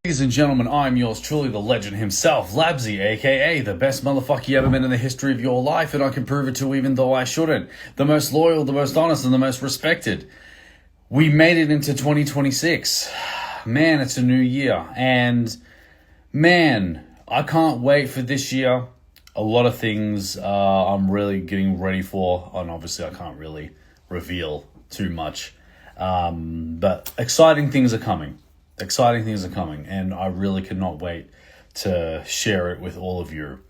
Ladies and gentlemen, I'm yours truly, the legend himself, Labzy, aka the best motherfucker you ever met in the history of your life, and I can prove it to even though I shouldn't. The most loyal, the most honest, and the most respected. We made it into 2026. Man, it's a new year, and man, I can't wait for this year. A lot of things I'm really getting ready for, and obviously I can't really reveal too much, but exciting things are coming. Exciting things are coming, and I really cannot wait to share it with all of you.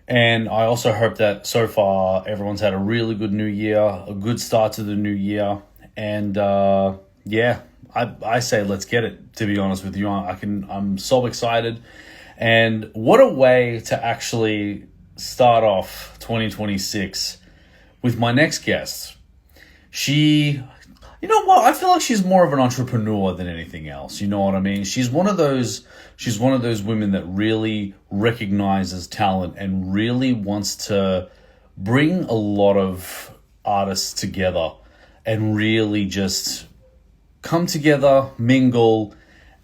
And I also hope that so far everyone's had a really good new year, a good start to the new year. And yeah, I say let's get it, to be honest with you. I'm so excited. And what a way to actually start off 2026 with my next guest. You know what? I feel like she's more of an entrepreneur than anything else. You know what I mean? She's one of those women that really recognizes talent and really wants to bring a lot of artists together and really just come together, mingle,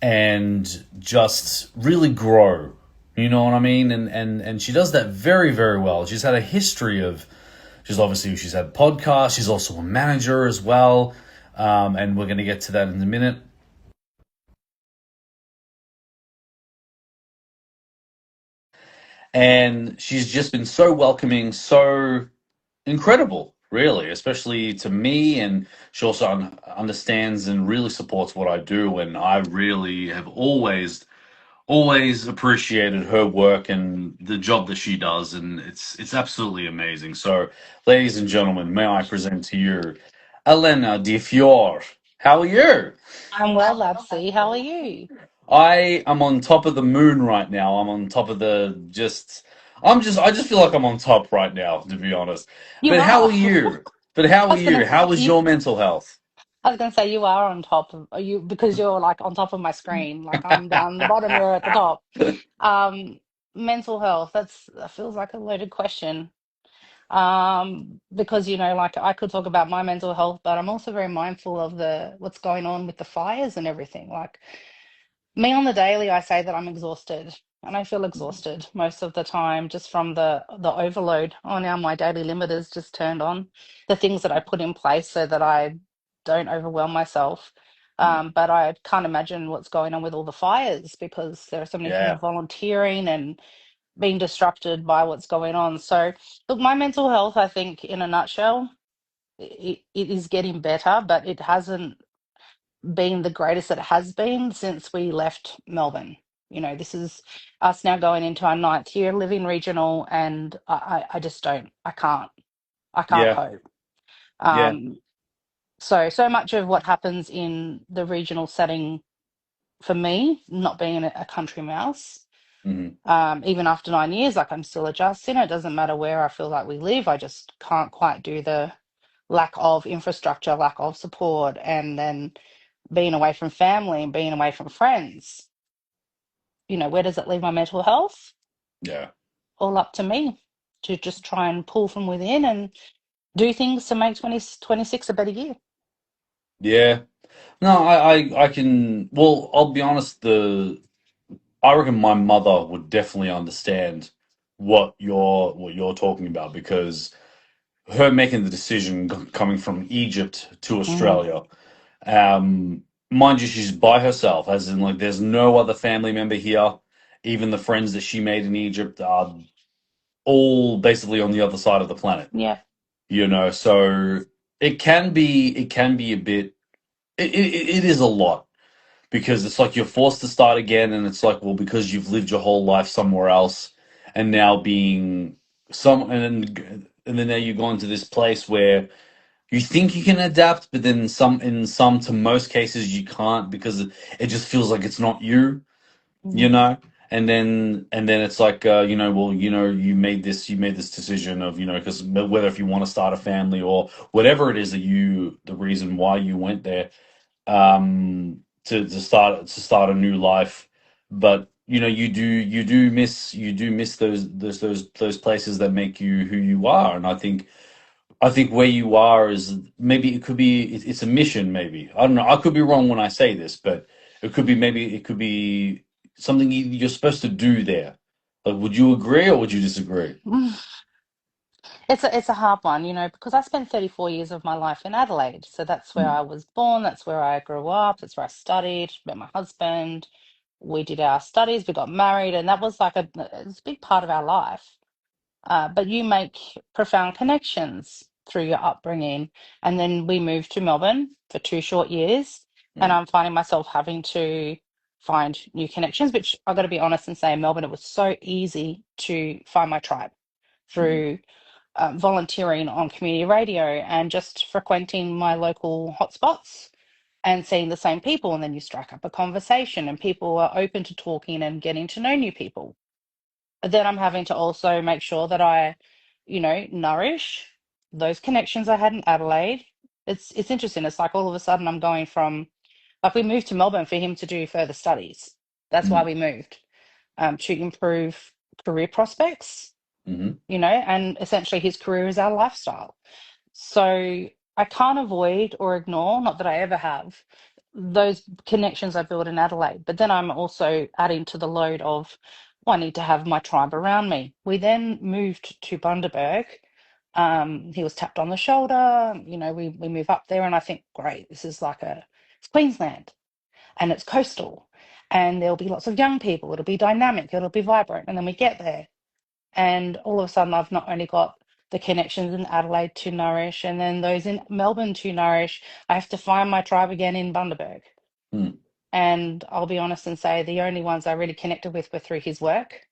and just really grow. You know what I mean? And she does that very, very well. She's had a history of, she's had podcasts. She's also a manager as well. And we're going to get to that in a minute. And she's just been so welcoming, so incredible, really, especially to me. And she also understands and really supports what I do. And I really have always appreciated her work and the job that she does. And it's absolutely amazing. So, ladies and gentlemen, may I present to you Elena di Fiore. How are you? I'm well, Labzy. How are you? I am on top of the moon right now. I'm on top of I just feel like I'm on top right now, to be honest. You But how are. are you? But how I are was you? gonna How is you. your mental health? I was gonna say you are on top of are you because you're like on top of my screen. Like I'm down the bottom, you're at the top. Um, Mental health. That feels like a loaded question. Because like I could talk about my mental health, but I'm also very mindful of the what's going on with the fires and everything. Like me on the daily, I say that I'm exhausted, and I feel exhausted most of the time just from the overload. Oh, now my daily limit is just turned on. The things that I put in place so that I don't overwhelm myself. But I can't imagine what's going on with all the fires because there are so many people Yeah, volunteering and being disrupted by what's going on. So, look, my mental health, I think, in a nutshell, it is getting better, but it hasn't been the greatest it has been since we left Melbourne. This is us now going into our ninth year living regional, and I just don't, I can't yeah, cope. yeah. Um, so much of what happens in the regional setting for me, not being a country mouse, Hmm. even after 9 years, like I'm still adjusting. It doesn't matter where I feel like we live. I just can't quite do the lack of infrastructure, lack of support, and then being away from family and being away from friends. Where does it leave my mental health? Yeah, All up to me to just try and pull from within and do things to make 2026 a better year. yeah. No, I can. Well, I'll be honest. I reckon my mother would definitely understand what you're talking about because her making the decision coming from Egypt to Mm, Australia. Mind you, she's by herself, as in like there's no other family member here. Even the friends that she made in Egypt are all basically on the other side of the planet. yeah. So it can be a bit. It is a lot because it's like you're forced to start again, and it's like, well, because you've lived your whole life somewhere else, and now being and then now you go into this place where you think you can adapt, but then in some to most cases you can't because it just feels like it's not you, you Mm, know? and then it's like, well, you made this decision of, because whether if you want to start a family or whatever it is that the reason why you went there, to start a new life. But you do miss those places that make you who you are. And I think where you are is, maybe it could be, it's a mission. Maybe, I don't know, I could be wrong when I say this, but it could be something you're supposed to do there. Like, would you agree or would you disagree? It's a hard one, because I spent 34 years of my life in Adelaide. So that's where I Mm, was born, that's where I grew up, that's where I studied, met my husband. We did our studies, we got married, and that was like it's a big part of our life. But you make profound connections through your upbringing. And then we moved to Melbourne for 2 short years, and mm, I'm finding myself having to find new connections, which I've got to be honest and say, in Melbourne, it was so easy to find my tribe mm, through volunteering on community radio and just frequenting my local hotspots and seeing the same people. And then you strike up a conversation, and people are open to talking and getting to know new people. But then I'm having to also make sure that I, nourish those connections I had in Adelaide. It's interesting. It's like all of a sudden I'm going from, like, we moved to Melbourne for him to do further studies. That's why mm, we moved, to improve career prospects, mm, and essentially his career is our lifestyle. So I can't avoid or ignore, not that I ever have, those connections I built in Adelaide. But then I'm also adding to the load of, well, I need to have my tribe around me. We then moved to Bundaberg. He was tapped on the shoulder. We move up there, and I think, great, this is like it's Queensland and it's coastal, and there'll be lots of young people. It'll be dynamic. It'll be vibrant. And then we get there, and all of a sudden, I've not only got the connections in Adelaide to nourish, and then those in Melbourne to nourish. I have to find my tribe again in Bundaberg. mm, And I'll be honest and say the only ones I really connected with were through his work.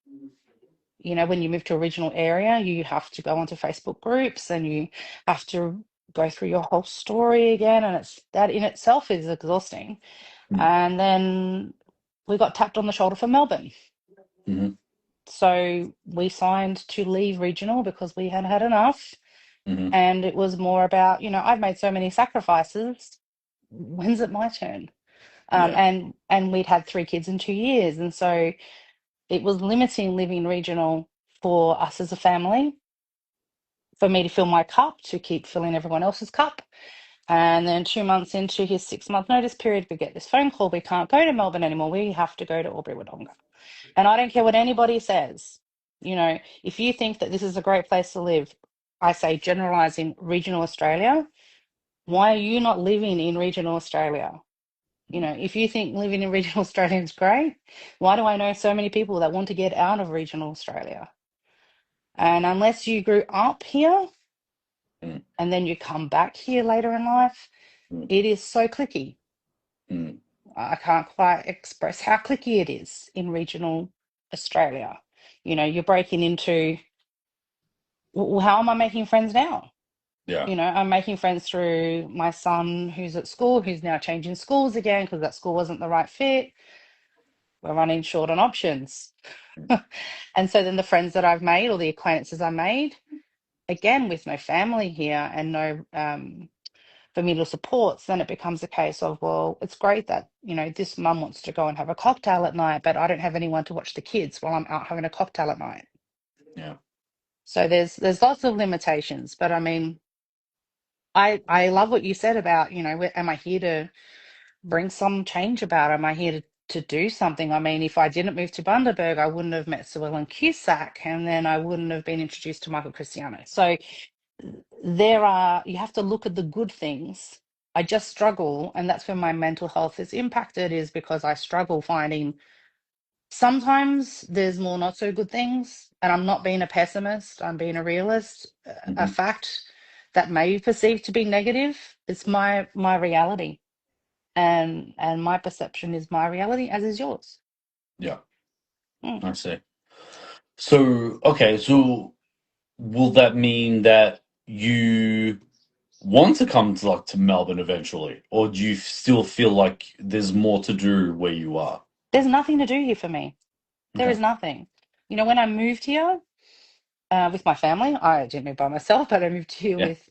When you move to a regional area, you have to go onto Facebook groups and you have to go through your whole story again. And that in itself is exhausting. mm, And then we got tapped on the shoulder for Melbourne. mm, So we signed to leave regional because we had had enough. mm. And it was more about, I've made so many sacrifices. When's it my turn? Yeah. And we'd had 3 kids in 2 years. And so it was limiting living regional for us as a family, for me to fill my cup, to keep filling everyone else's cup. And then 2 months into his 6-month notice period, we get this phone call. We can't go to Melbourne anymore. We have to go to Albury-Wodonga. And I don't care what anybody says. If you think that this is a great place to live, I say generalizing regional Australia, why are you not living in regional Australia? If you think living in regional Australia is great, why do I know so many people that want to get out of regional Australia? And unless you grew up here Mm, and then you come back here later in life, mm, it is so clicky. mm. I can't quite express how clicky it is in regional Australia. You're breaking into, well, how am I making friends now? Yeah. I'm making friends through my son who's at school, who's now changing schools again because that school wasn't the right fit. We're running short on options. Mm, And so then the friends that I've made, or the acquaintances I made, again, with no family here and no familial supports, then it becomes a case of, well, it's great that, this mum wants to go and have a cocktail at night, but I don't have anyone to watch the kids while I'm out having a cocktail at night. yeah. So there's lots of limitations. But I mean, I love what you said about, am I here to bring some change about? Am I here to do something? I mean, if I didn't move to Bundaberg, I wouldn't have met Sue Ellen Cusack, and then I wouldn't have been introduced to Michael Cristiano. So you have to look at the good things. I just struggle, and that's where my mental health is impacted, is because I struggle finding sometimes there's more not so good things. And I'm not being a pessimist, I'm being a realist. A Hmm. fact that may be perceived to be negative, it's my reality. And my perception is my reality, as is yours. Yeah. Mm. I see. So, okay, so will that mean that you want to come to Melbourne eventually, or do you still feel like there's more to do where you are? There's nothing to do here for me. There Okay. is nothing. You know, when I moved here with my family, I didn't move by myself, but I moved here Yeah. with,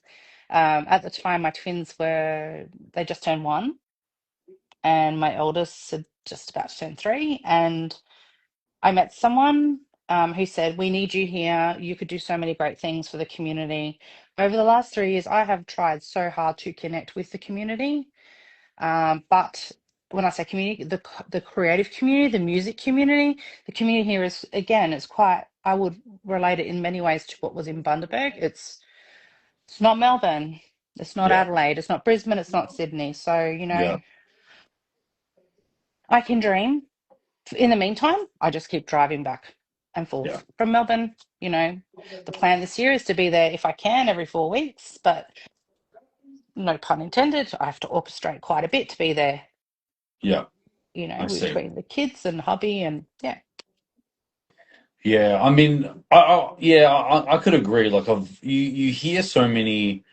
at the time, my twins they just turned 1, and my eldest had just about to turn 3. And I met someone who said, "We need you here. You could do so many great things for the community." Over the last 3 years, I have tried so hard to connect with the community. But when I say community, the creative community, the music community, the community here is, again, it's quite, I would relate it in many ways to what was in Bundaberg. It's not Melbourne, it's not Yeah. Adelaide, it's not Brisbane, it's not Sydney. So, Yeah. I can dream. In the meantime, I just keep driving back and Yeah. forth from Melbourne. The plan this year is to be there if I can every 4 weeks, but no pun intended, I have to orchestrate quite a bit to be there, Yeah. I see. between the kids and hubby and yeah. Yeah, I mean, I could agree. Like, you hear so many,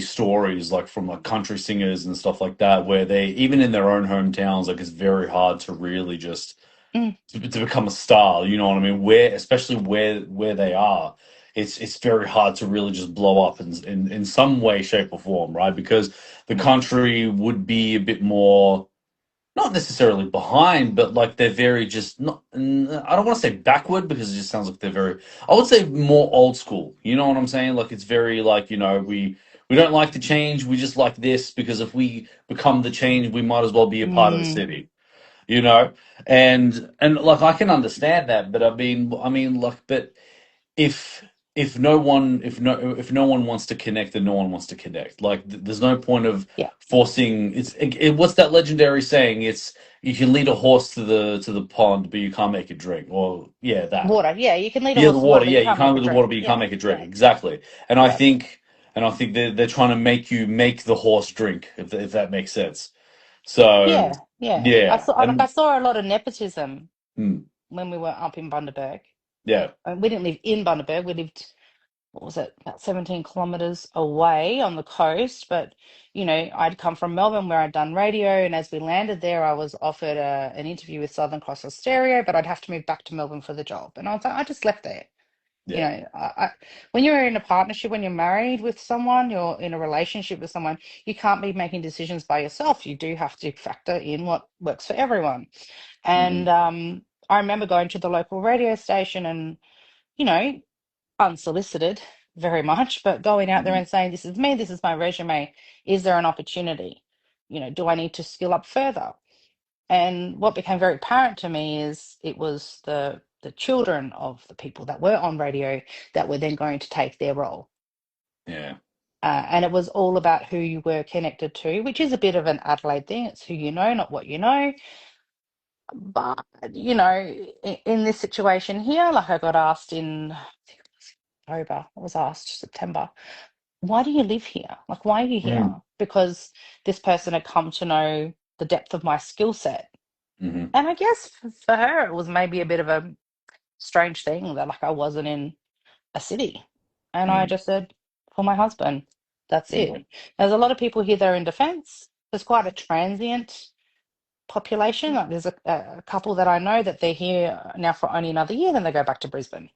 stories like from like country singers and stuff like that, where they even in their own hometowns, like it's very hard to really just Mm, to become a star. You know what I mean? Especially where they are, it's very hard to really just blow up in some way, shape, or form, right? Because the mm, country would be a bit more not necessarily behind, but like they're very just not. I don't want to say backward because it just sounds like they're very. I would say more old school. You know what I'm saying? Like it's very like we don't like the change. We just like this because if we become the change, we might as well be a part of the mm, city. You know, and like I can understand that, but like, but if if no one wants to connect, then no one wants to connect. Like there's no point of yeah. forcing. What's that legendary saying? It's you can lead a horse to the pond, but you can't make it drink. Or yeah, that. Water. Yeah, you can lead a Yeah, the horse to water, water. but Yeah, you you can't can't make with it the water, drink. but you can't Yeah, make it drink. yeah, Exactly. yeah, And I think they're trying to make you make the horse drink, if that makes sense. So yeah, yeah. yeah, I and saw a lot of nepotism mm, when we were up in Bundaberg. yeah, We didn't live in Bundaberg. We lived, what was it, about 17 kilometers away on the coast. But, I'd come from Melbourne where I'd done radio. And as we landed there, I was offered an interview with Southern Cross Austereo, but I'd have to move back to Melbourne for the job. And I was like, I just left there. You yeah, know, when you're in a partnership, when you're married with someone, you're in a relationship with someone, you can't be making decisions by yourself. You do have to factor in what works for everyone. hmm And I remember going to the local radio station and, you know, unsolicited very much, but going out there hmm and saying, "This is me, this is my resume. Is there an opportunity? Do I need to skill up further?" And what became very apparent to me is it was the children of the people that were on radio that were then going to take their role. yeah, And it was all about who you were connected to, which is a bit of an Adelaide thing. It's who you know, not what you know. But, in this situation here, like I got asked in, I think it was October, I was asked September, "Why do you live here? Like, why are you mm, here?" Because this person had come to know the depth of my skill set. hmm And I guess for her, it was maybe a bit of a strange thing that, like, I wasn't in a city. And I mm, just said, "For my husband, that's hmm it." There's a lot of people here that are in defense. There's quite a transient population. Like, there's a couple that I know that they're here now for only another year, then they go back to Brisbane.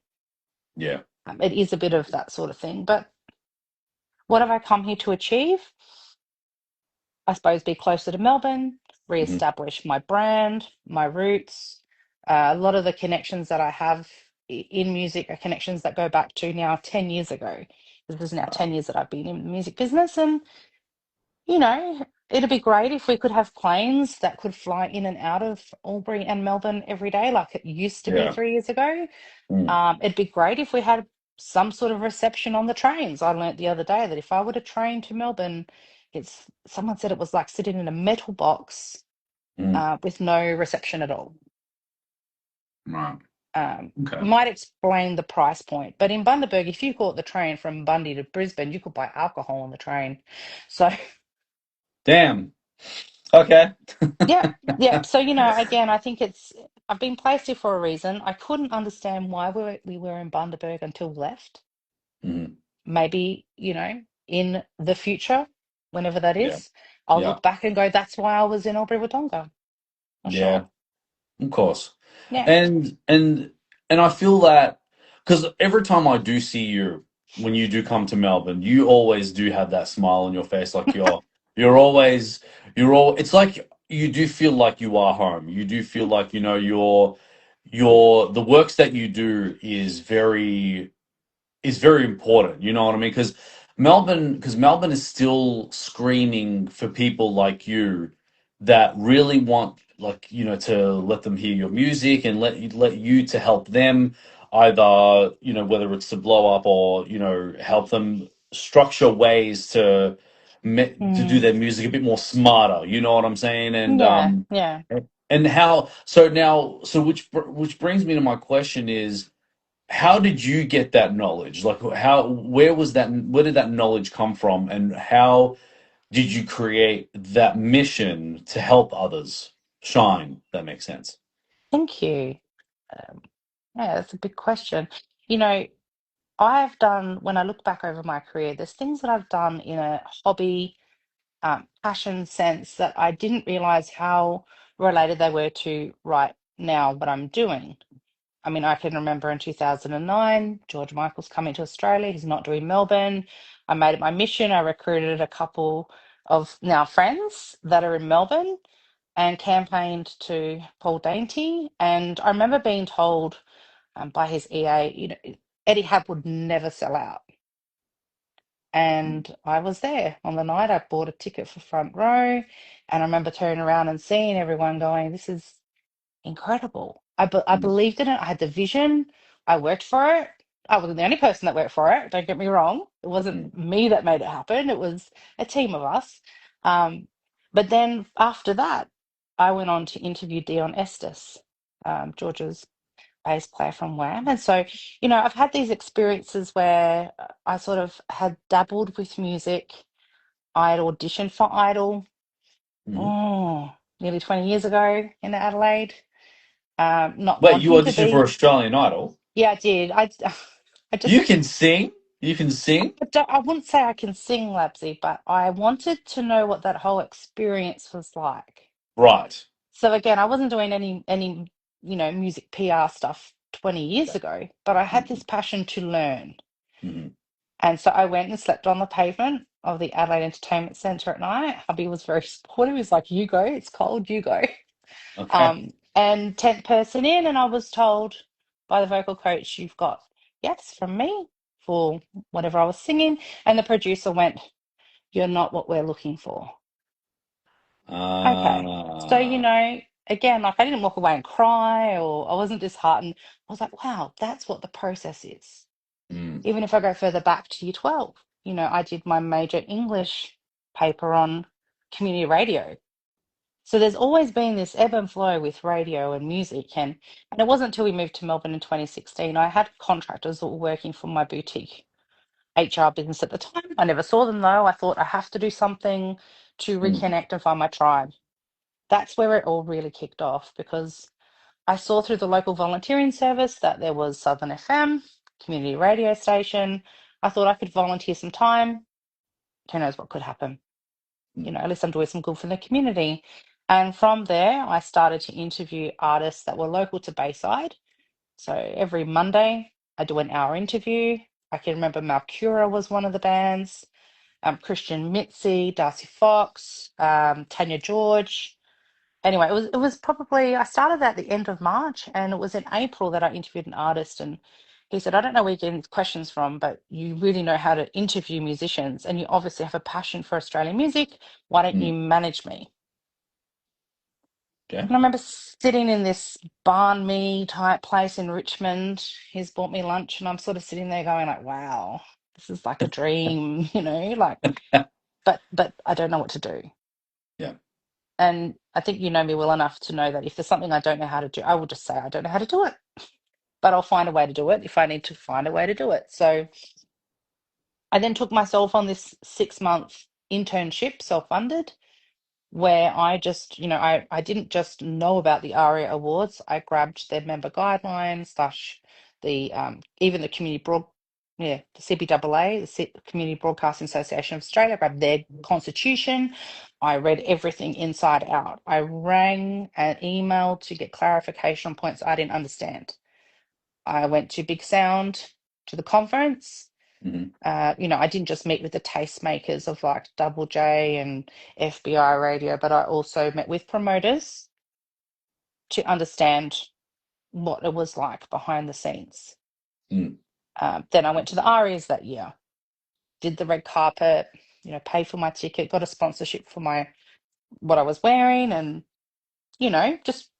yeah, It is a bit of that sort of thing. But what have I come here to achieve? I suppose be closer to Melbourne, hmm re-establish my brand, my roots. A lot of the connections that I have in music are connections that go back to now 10 years ago. This is now 10 years that I've been in the music business. And, it'd be great if we could have planes that could fly in and out of Albury and Melbourne every day, like it used to be yeah, 3 years ago. mm, It'd be great if we had some sort of reception on the trains. I learnt the other day that if I were to train to Melbourne, someone said it was like sitting in a metal box mm, with no reception at all. right, okay. Might explain the price point, but in Bundaberg, if you caught the train from Bundy to Brisbane, you could buy alcohol on the train. So, Damn. Okay. yeah, yeah. So, again, I think I've been placed here for a reason. I couldn't understand why we were in Bundaberg until left. Mhm. Maybe, in the future, whenever that Yeah. is, I'll Yeah. look back and go, that's why I was in Albury Wodonga. Not Yeah. sure. Of course. Yeah. And and I feel that because every time I do see you when you do come to Melbourne, you always do have that smile on your face, like you're always you're all it's like you do feel like you are home. You do feel like, you know, your the works that you do is very important. You know what I mean? Because Melbourne is still screaming for people like you that really want, like, you know, to let them hear your music and let you to help them either, you know, whether it's to blow up or, you know, help them structure ways to do Mm. their music a bit more smarter. You know what I'm saying? Yeah. Yeah. And how so now so which brings me to my question is, how did you get that knowledge? Like, where did that knowledge come from, and how did you create that mission to help others shine? That makes sense. Thank you. Um, yeah, that's a big question. You know, I've done, when I look back over my career, there's things that I've done in a hobby, passion sense that I didn't realize how related they were to right now what I'm doing. I mean, I can remember in 2009, George Michael's coming to Australia. He's not doing Melbourne. I made it my mission. I recruited a couple of now friends that are in Melbourne and campaigned to Paul Dainty. And I remember being told by his EA, you know, Eddie Hab would never sell out. And I was there on the night. I bought a ticket for front row. And I remember turning around and seeing everyone going, this is incredible. I Mm, believed in it. I had the vision. I worked for it. I wasn't the only person that worked for it. Don't get me wrong. It wasn't mm, me that made it happen. It was a team of us. Um, but then after that, I went on to interview Dion Estes, George's bass player from Wham. And so, you know, I've had these experiences where I sort of had dabbled with music. I had auditioned for Idol, mm. oh, nearly 20 years ago in Adelaide, not Wait, you wanting to auditioned for be. Australian Idol? Yeah, I did. I You just, can sing. You can sing. I wouldn't say I can sing, Labzy, but I wanted to know what that whole experience was like. Right. So again, I wasn't doing any, you know, music PR stuff 20 years Okay. ago, but I had Mm-hmm. this passion to learn. Mm-hmm. And so I went and slept on the pavement of the Adelaide Entertainment Centre at night. Hubby was very supportive. He was like, you go, it's cold, you go. Okay. And 10th person in, and I was told by the vocal coach, you've got yes from me for whatever I was singing. And the producer went, you're not what we're looking for. Okay. So, you Uh, know, again, like I didn't walk away and cry or I wasn't disheartened. I was like, wow, that's what the process is. mm, Even if I go further back to year 12, you know, I did my major English paper on community radio. So there's always been this ebb and flow with radio and music. And it wasn't until we moved to Melbourne in 2016, I had contractors that were working for my boutique HR business at the time. I never saw them though. I thought I have to do something to mm, reconnect and find my tribe. That's where it all really kicked off because I saw through the local volunteering service that there was Southern FM, community radio station. I thought I could volunteer some time. Who knows what could happen? You mm, know, at least I'm doing some good for the community. And from there, I started to interview artists that were local to Bayside. So every Monday, I do an hour interview. I can remember Malcura was one of the bands, Christian Mitzi, Darcy Fox, Tanya George. Anyway, it was probably I started at the end of March, and it was in April that I interviewed an artist, and he said, "I don't know where you're getting these questions from, but you really know how to interview musicians, and you obviously have a passion for Australian music. Why don't you mm. manage me?" Okay. And I remember sitting in this barn me type place in Richmond. He's bought me lunch, and I'm sort of sitting there going like, "Wow, this is like a dream," you know, like, but I don't know what to do. Yeah. And I think you know me well enough to know that if there's something I don't know how to do, I will just say I don't know how to do it, but I'll find a way to do it if I need to find a way to do it. So I then took myself on this 6 month internship, self-funded, where I just, you know, I didn't just know about the ARIA Awards. I grabbed their member guidelines, slash the even the community broad, yeah, the CBAA, the Community Broadcasting Association of Australia. I grabbed their constitution. I read everything inside out. I rang and emailed to get clarification on points I didn't understand. I went to Big Sound to the conference. Hmm. I didn't just meet with the tastemakers of like Double J and FBI Radio, but I also met with promoters to understand what it was like behind the scenes. Mm. Then I went to the ARIAs that year, did the red carpet, paid for my ticket, got a sponsorship for my what I was wearing, and just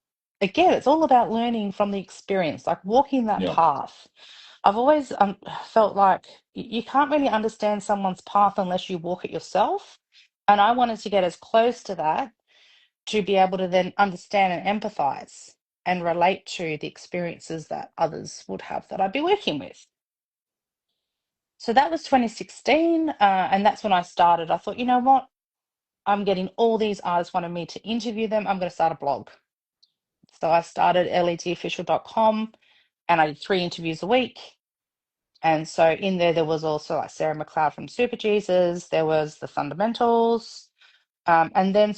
again, it's all about learning from the experience, like walking that Yeah. path. I've always felt like you can't really understand someone's path unless you walk it yourself. And I wanted to get as close to that to be able to then understand and empathize and relate to the experiences that others would have that I'd be working with. So that was 2016. And that's when I started. I thought, you know what? I'm getting all these artists wanting me to interview them. I'm going to start a blog. So I started ledofficial.com and I did 3 interviews a week. And so in there was also like Sarah McLeod from Super Jesus. There was the Fundamentals. And then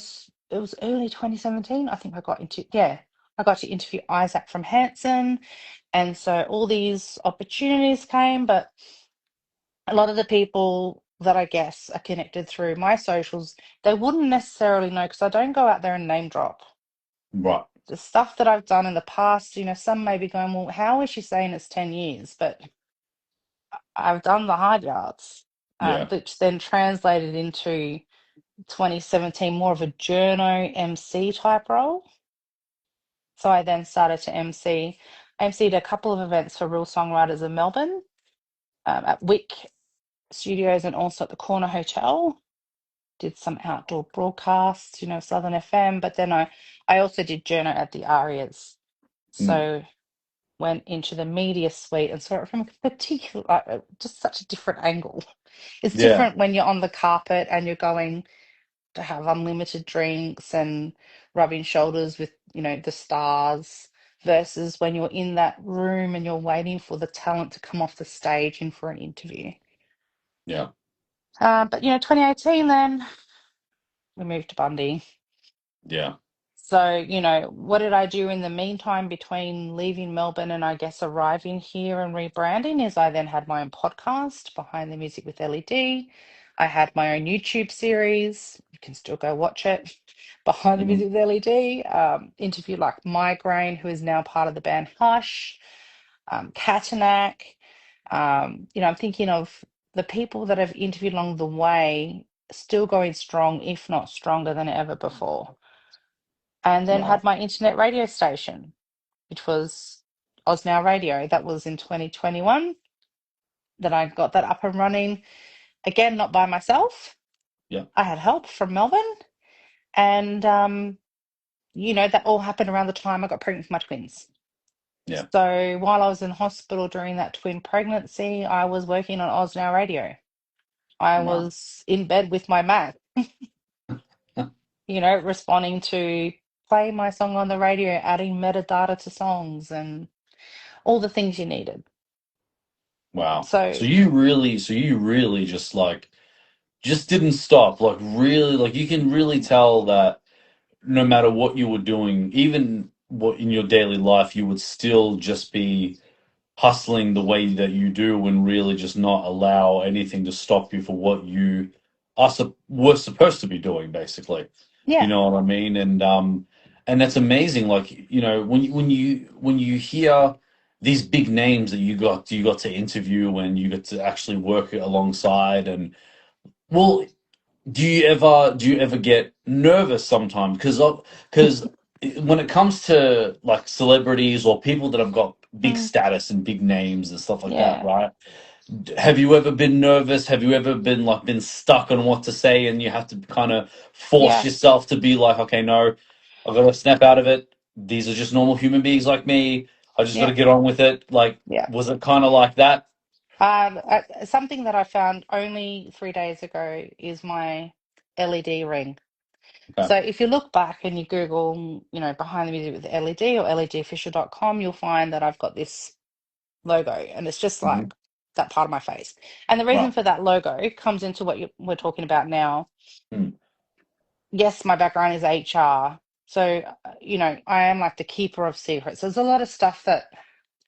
it was early 2017. I think I got to interview Isaac from Hanson. And so all these opportunities came, but a lot of the people that I guess are connected through my socials, they wouldn't necessarily know because I don't go out there and name drop. Right. The stuff that I've done in the past, some may be going, well, how is she saying it's 10 years? But I've done the hard yards, Yeah. which then translated into 2017 more of a journo MC type role. So I then started to MC. I MC'd a couple of events for real songwriters in Melbourne, at Wick Studios and also at the Corner Hotel. Did some outdoor broadcasts, Southern FM, but then I also did journo at the Arias. Mm. So went into the media suite and saw it from a particular, just such a different angle. It's Yeah. different when you're on the carpet and you're going to have unlimited drinks and rubbing shoulders with, the stars versus when you're in that room and you're waiting for the talent to come off the stage in for an interview. Yeah. But 2018, then we moved to Bundy. Yeah. So, what did I do in the meantime between leaving Melbourne and I guess arriving here and rebranding is I then had my own podcast, Behind the Music with LED. I had my own YouTube series. You can still go watch it. Behind the Hmm. Music with LED. Interview like Migraine, who is now part of the band Hush, Katanak. I'm thinking of the people that I've interviewed along the way still going strong, if not stronger than ever before. And then Wow. had my internet radio station, which was Oz Now Radio. That was in 2021 that I got that up and running. Again, not by myself. Yeah. I had help from Melbourne. And, that all happened around the time I got pregnant with my twins. Yeah. So while I was in hospital during that twin pregnancy, I was working on Oz Now Radio. I Wow. was in bed with my Mac, responding to play my song on the radio, adding metadata to songs and all the things you needed. Wow. So So you really just like just didn't stop. Like really, like you can really tell that no matter what you were doing, even what in your daily life, you would still just be hustling the way that you do and really just not allow anything to stop you for what you were supposed to be doing, basically. You yeah, know what I mean? And that's amazing. Like, when you hear these big names that you got to interview and you get to actually work alongside and well, do you ever get nervous sometimes? Because when it comes to like celebrities or people that have got big mm, status and big names and stuff like that, yeah, right? Have you ever been nervous? Have you ever been stuck on what to say and you have to kind of force yeah, yourself to be like, okay, no, I've got to snap out of it. These are just normal human beings like me. I just got to yeah, get on with it. Like, yeah. was it kind of like that? Something that I found only 3 days ago is my LED ring. Okay. So if you look back and you Google, behind the music with LED or ledofficial.com, you'll find that I've got this logo and it's just Hmm. like that part of my face. And the reason Right. for that logo comes into what we're talking about now. Mm. yes, my background is HR. So, I am like the keeper of secrets. There's a lot of stuff that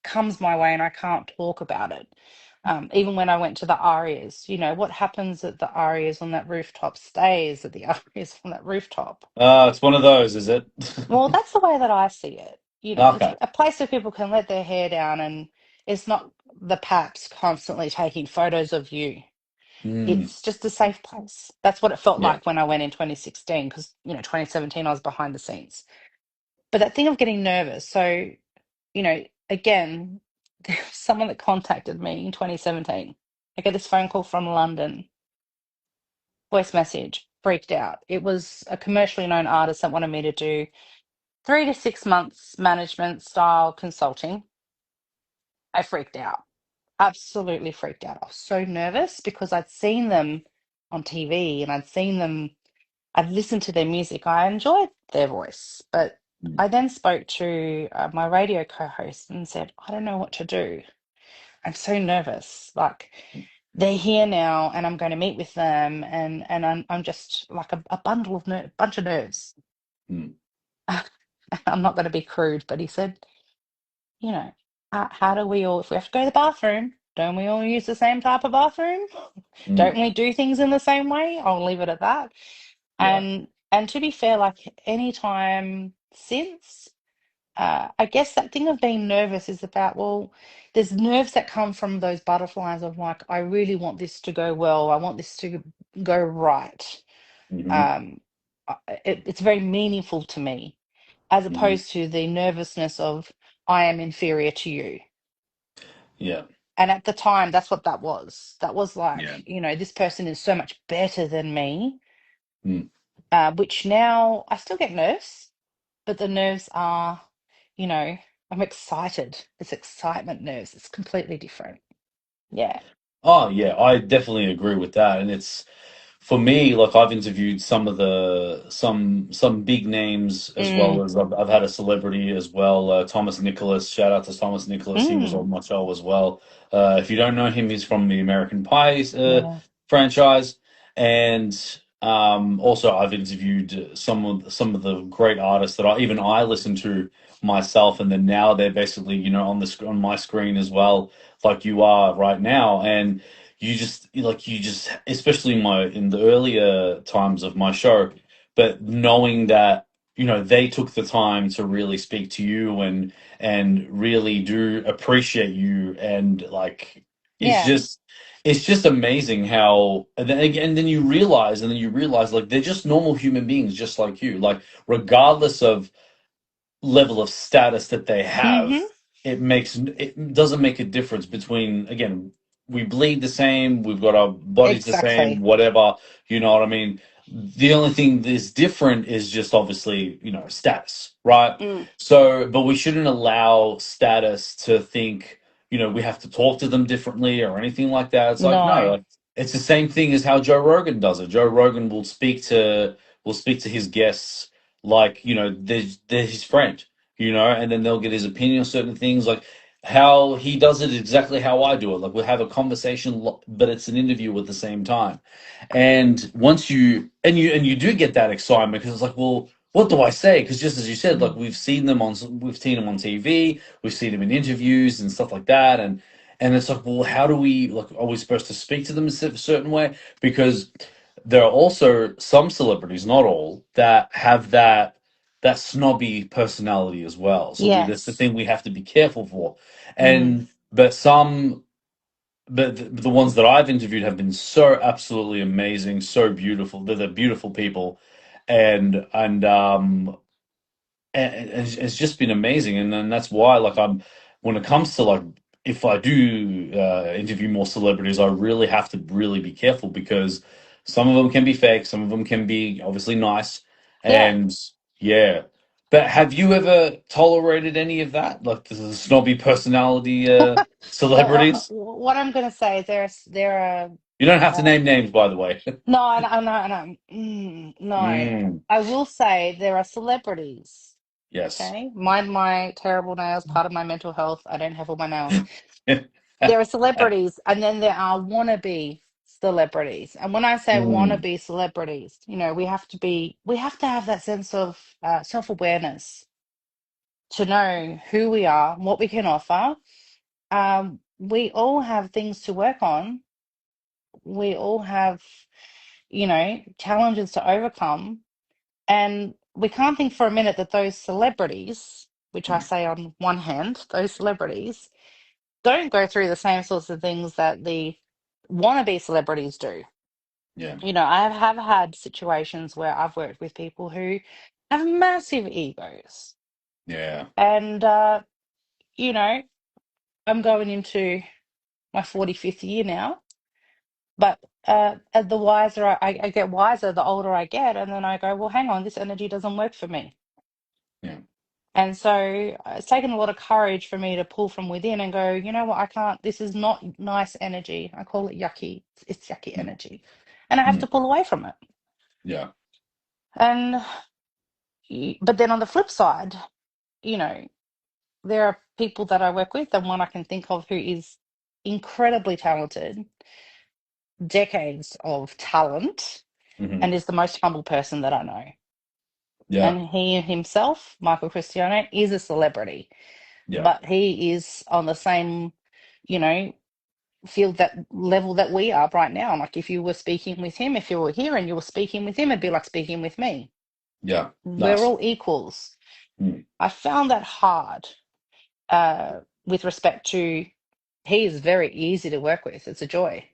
comes my way and I can't talk about it. Even when I went to the Arias, what happens at the Arias on that rooftop stays at the Arias on that rooftop. It's one of those, is it? Well, that's the way that I see it. It's Okay. a place where people can let their hair down and it's not the paps constantly taking photos of you. Mm, It's just a safe place. That's what it felt yeah. like when I went in 2016, because, 2017 I was behind the scenes. But that thing of getting nervous. So, again, there was someone that contacted me in 2017. I get this phone call from London, voice message, freaked out. It was a commercially known artist that wanted me to do 3 to 6 months management style consulting. I freaked out, absolutely freaked out. I was so nervous because I'd seen them on TV and I'd listened to their music. I enjoyed their voice, but Mm, I then spoke to my radio co-host and said, I don't know what to do. I'm so nervous. Like they're here now, and I'm going to meet with them, and I'm just like a bundle of bunch of nerves. mm, I'm not going to be crude, but he said, you know, how do we all, if we have to go to the bathroom, don't we all use the same type of bathroom? mm, Don't we do things in the same way? I'll leave it at that. yeah. And to be fair, like any time since, I guess that thing of being nervous is about, well, there's nerves that come from those butterflies of like, I really want this to go well. I want this to go right. Hmm. Um, it's very meaningful to me, as Hmm. opposed to the nervousness of I am inferior to you. Yeah. And at the time, that's what that was. That was Yeah. like, this person is so much better than me, Mm. which now I still get nerves, but the nerves are, you know, I'm excited. It's excitement nerves. It's completely different. Yeah. Oh yeah, I definitely agree with that. And it's for me, like I've interviewed some of the some big names as well Mm, as I've had a celebrity as well. Thomas Nicholas, shout out to Thomas Nicholas. He was mm, on my show as well. If you don't know him, he's from the American Pie yeah. franchise. And also I've interviewed some of the great artists that I listen to myself, and then now they're basically on on my screen as well, like you are right now. And you just especially in the earlier times of my show, but knowing that they took the time to really speak to you and really do appreciate you, and like it's Yeah. just it's just amazing how, and then you realize like they're just normal human beings just like you, like regardless of level of status that they have, Mm-hmm. it doesn't make a difference between, again, we bleed the same, we've got our bodies the same, Exactly. whatever, you know what I mean? The only thing that's different is just obviously, status, right? Mm. So, but we shouldn't allow status to think, we have to talk to them differently or anything like that. It's like, no, No. like, it's the same thing as how Joe Rogan does it. Joe Rogan will speak to his guests like they're his friend, and then they'll get his opinion on certain things, like how he does it exactly how I do it. Like we'll have a conversation, but it's an interview at the same time. And once you do get that excitement because it's like, well, what do I say? Because just as you said, like Mm. we've seen them on TV, we've seen them in interviews and stuff like that, and it's like, well, how do we, like, are we supposed to speak to them in a certain way? Because there are also some celebrities, not all, that have that snobby personality as well. So that's the Yes. thing we have to be careful for. Mm. And but some, but the ones that I've interviewed have been so absolutely amazing, so beautiful. They're beautiful people, and it's just been amazing. And then that's why, like, when it comes to, like, if I do interview more celebrities, I really have to really be careful because some of them can be fake, some of them can be obviously nice, Yeah. and yeah. But have you ever tolerated any of that, like the snobby personality Well, celebrities? what I'm going to say is there You don't have to are name names, by the way. no, I know, I know. No, Mm, I will say there are celebrities. yes. Okay, mind my terrible nails, part of my mental health. I don't have all my nails. There are celebrities, and then there are wannabe celebrities. And when I say Mm. wannabe celebrities, we have to have that sense of self-awareness to know who we are, what we can offer. We all have things to work on. We all have, challenges to overcome. And we can't think for a minute that those celebrities, which I Mm. say on one hand, those celebrities don't go through the same sorts of things that the wannabe celebrities do. Yeah. I have had situations where I've worked with people who have massive egos. Yeah. And, you know, I'm going into my 45th year now, but the wiser I get wiser, the older I get. And then I go, well, hang on, this energy doesn't work for me. Yeah. And so it's taken a lot of courage for me to pull from within and go, you know what, I can't, this is not nice energy. I call it yucky. It's yucky Mm. energy. And I have Mm. to pull away from it. Yeah. And, but then on the flip side, you know, there are people that I work with, and one I can think of who is incredibly talented, decades of talent, Hmm. and is the most humble person that I know. Yeah. And he himself, Michael Cristiano, is a celebrity, Yeah. but he is on the same, you know, field that level that we are right now. Like if you were speaking with him, if you were here and you were speaking with him, it'd be like speaking with me. Yeah. We're Nice. all equals. Mm. I found that hard with respect to he is very easy to work with. It's a joy.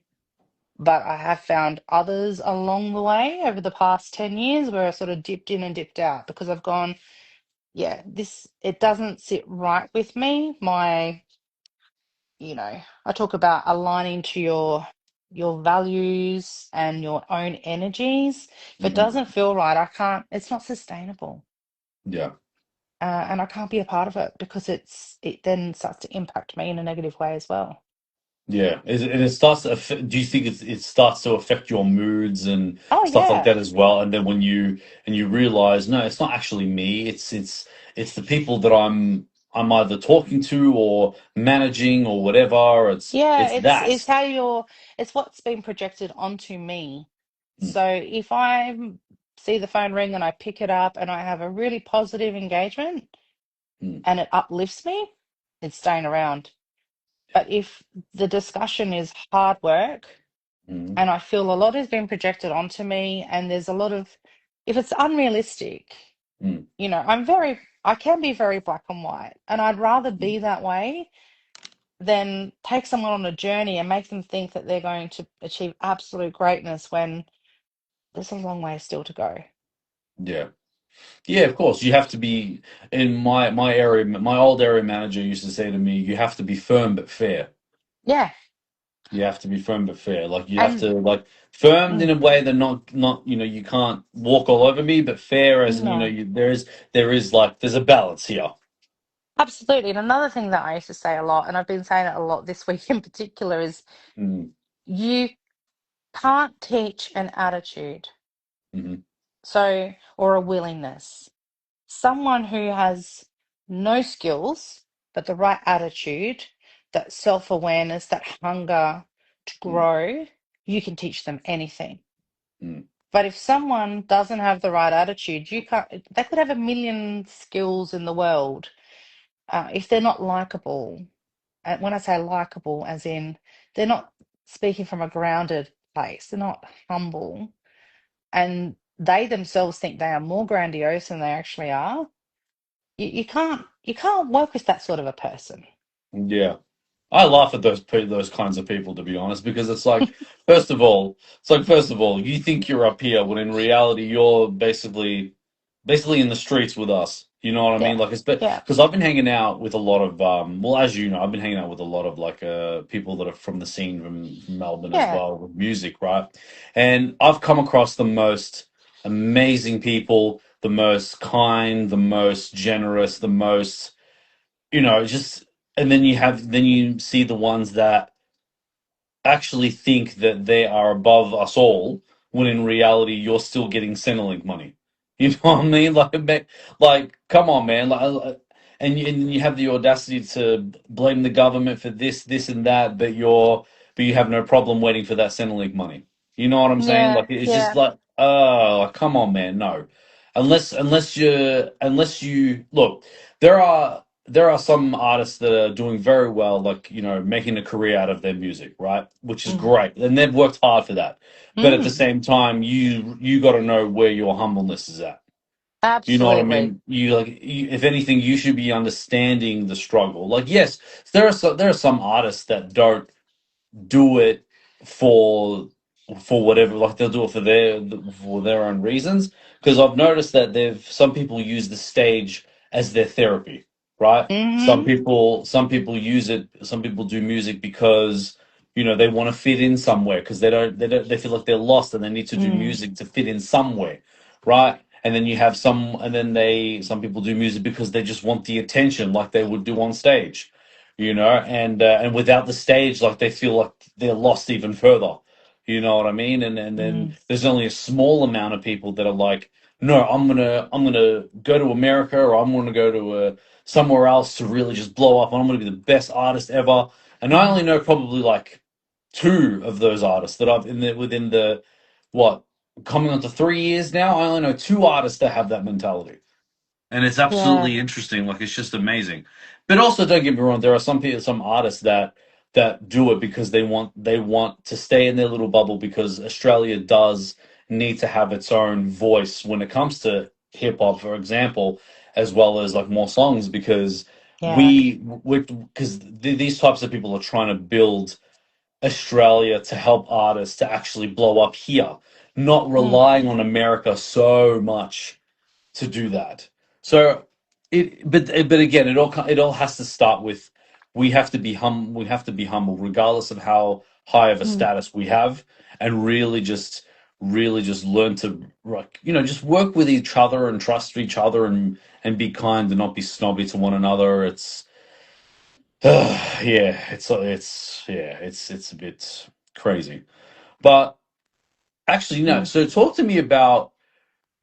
But I have found others along the way over the past 10 years where I sort of dipped in and dipped out because I've gone, yeah, it doesn't sit right with me. I talk about aligning to your values and your own energies. If it Hmm. doesn't feel right, I can't, it's not sustainable. Yeah. And I can't be a part of it because it then starts to impact me in a negative way as well. Yeah, and it starts to affect, do you think it starts to affect your moods and Oh stuff like yeah. that as well? And then when you realize, no, it's not actually me. It's the people that I'm either talking to or managing or whatever. Yeah, It's it's that. how it's what's been projected onto me. Mm. So if I see the phone ring and I pick it up and I have a really positive engagement Mm. and it uplifts me, it's staying around. But if the discussion is hard work Mm. and I feel a lot has been projected onto me and there's a lot of, if it's unrealistic, Mm. I can be very black and white and I'd rather Mm. be that way than take someone on a journey and make them think that they're going to achieve absolute greatness when there's a long way still to go. Yeah. Yeah, of course. You have to be in my area. My old area manager used to say to me, "You have to be firm but fair." Yeah. You have to be firm but fair. Like you have And to like firm in mm, a way that not you can't walk all over me, but fair as in no, there is like there's a balance here. absolutely. And another thing that I used to say a lot, and I've been saying it a lot this week in particular, is Mm. you can't teach an attitude, Hmm. or a willingness. Someone who has no skills, but the right attitude, that self-awareness, that hunger to Mm. grow, you can teach them anything. Mm. But if someone doesn't have the right attitude, you can't, they could have a million skills in the world. If they're not likable, and when I say likable, as in they're not speaking from a grounded place, they're not humble, and they themselves think they are more grandiose than they actually are, you can't work with that sort of a person. Yeah. I laugh at those kinds of people, to be honest, because it's like, first of all, you think you're up here when in reality you're basically in the streets with us. You know what I mean? Yeah, Like it's yeah, because I've been hanging out with a lot of well, as you know, I've been hanging out with a lot of like people that are from the scene from Melbourne as yeah. well with music, right? And I've come across the most amazing people, the most kind, the most generous, the most just and then you see the ones that actually think that they are above us all when in reality you're still getting Centrelink money. You know what I mean? Like come on, man. And you have the audacity to blame the government for this, and that, but but you have no problem waiting for that Centrelink money. You know what I'm saying? Yeah, Like it's just yeah. like, oh, like, come on, man, no. Unless you look, there are some artists that are doing very well, like making a career out of their music, right? Which is Mm. great, and they've worked hard for that. But at the Mm. same time, you got to know where your humbleness is at. You know what I Absolutely. mean? If anything, you should be understanding the struggle. Like, yes, there are some artists that don't do it for whatever, like they'll do it for their own reasons. Because I've noticed that they've some people use the stage as their therapy, right? Some Mm-hmm. people some people use it. Some people do music because they want to fit in somewhere because they feel like they're lost and they need to do Mm. music to fit in somewhere, right? And then you have some people do music because they just want the attention, like they would do on stage, and without the stage, like they feel like they're lost even further. You know what I mean? And then Mm. there's only a small amount of people that are like, no, I'm gonna go to America, or I'm gonna go to somewhere else to really just blow up, and I'm gonna be the best artist ever. And I Mm. only know probably like two of those artists that I've within the what coming on to 3 years now. I only know two artists that have that mentality. And it's Yeah. absolutely interesting. Like it's just amazing. But also, don't get me wrong. There are some people, some artists that do it because they want to stay in their little bubble because Australia does need to have its own voice when it comes to hip hop, for example, as well as like more songs because Yeah. these types of people are trying to build Australia to help artists to actually blow up here, not Mm. relying on America so much to do that. So but again, it all has to start with we have to be humble, regardless of how high of a Mm. status we have, and really just learn to like just work with each other and trust each other and be kind and not be snobby to one another. It's yeah, it's a bit crazy, but actually no. Mm. So talk to me about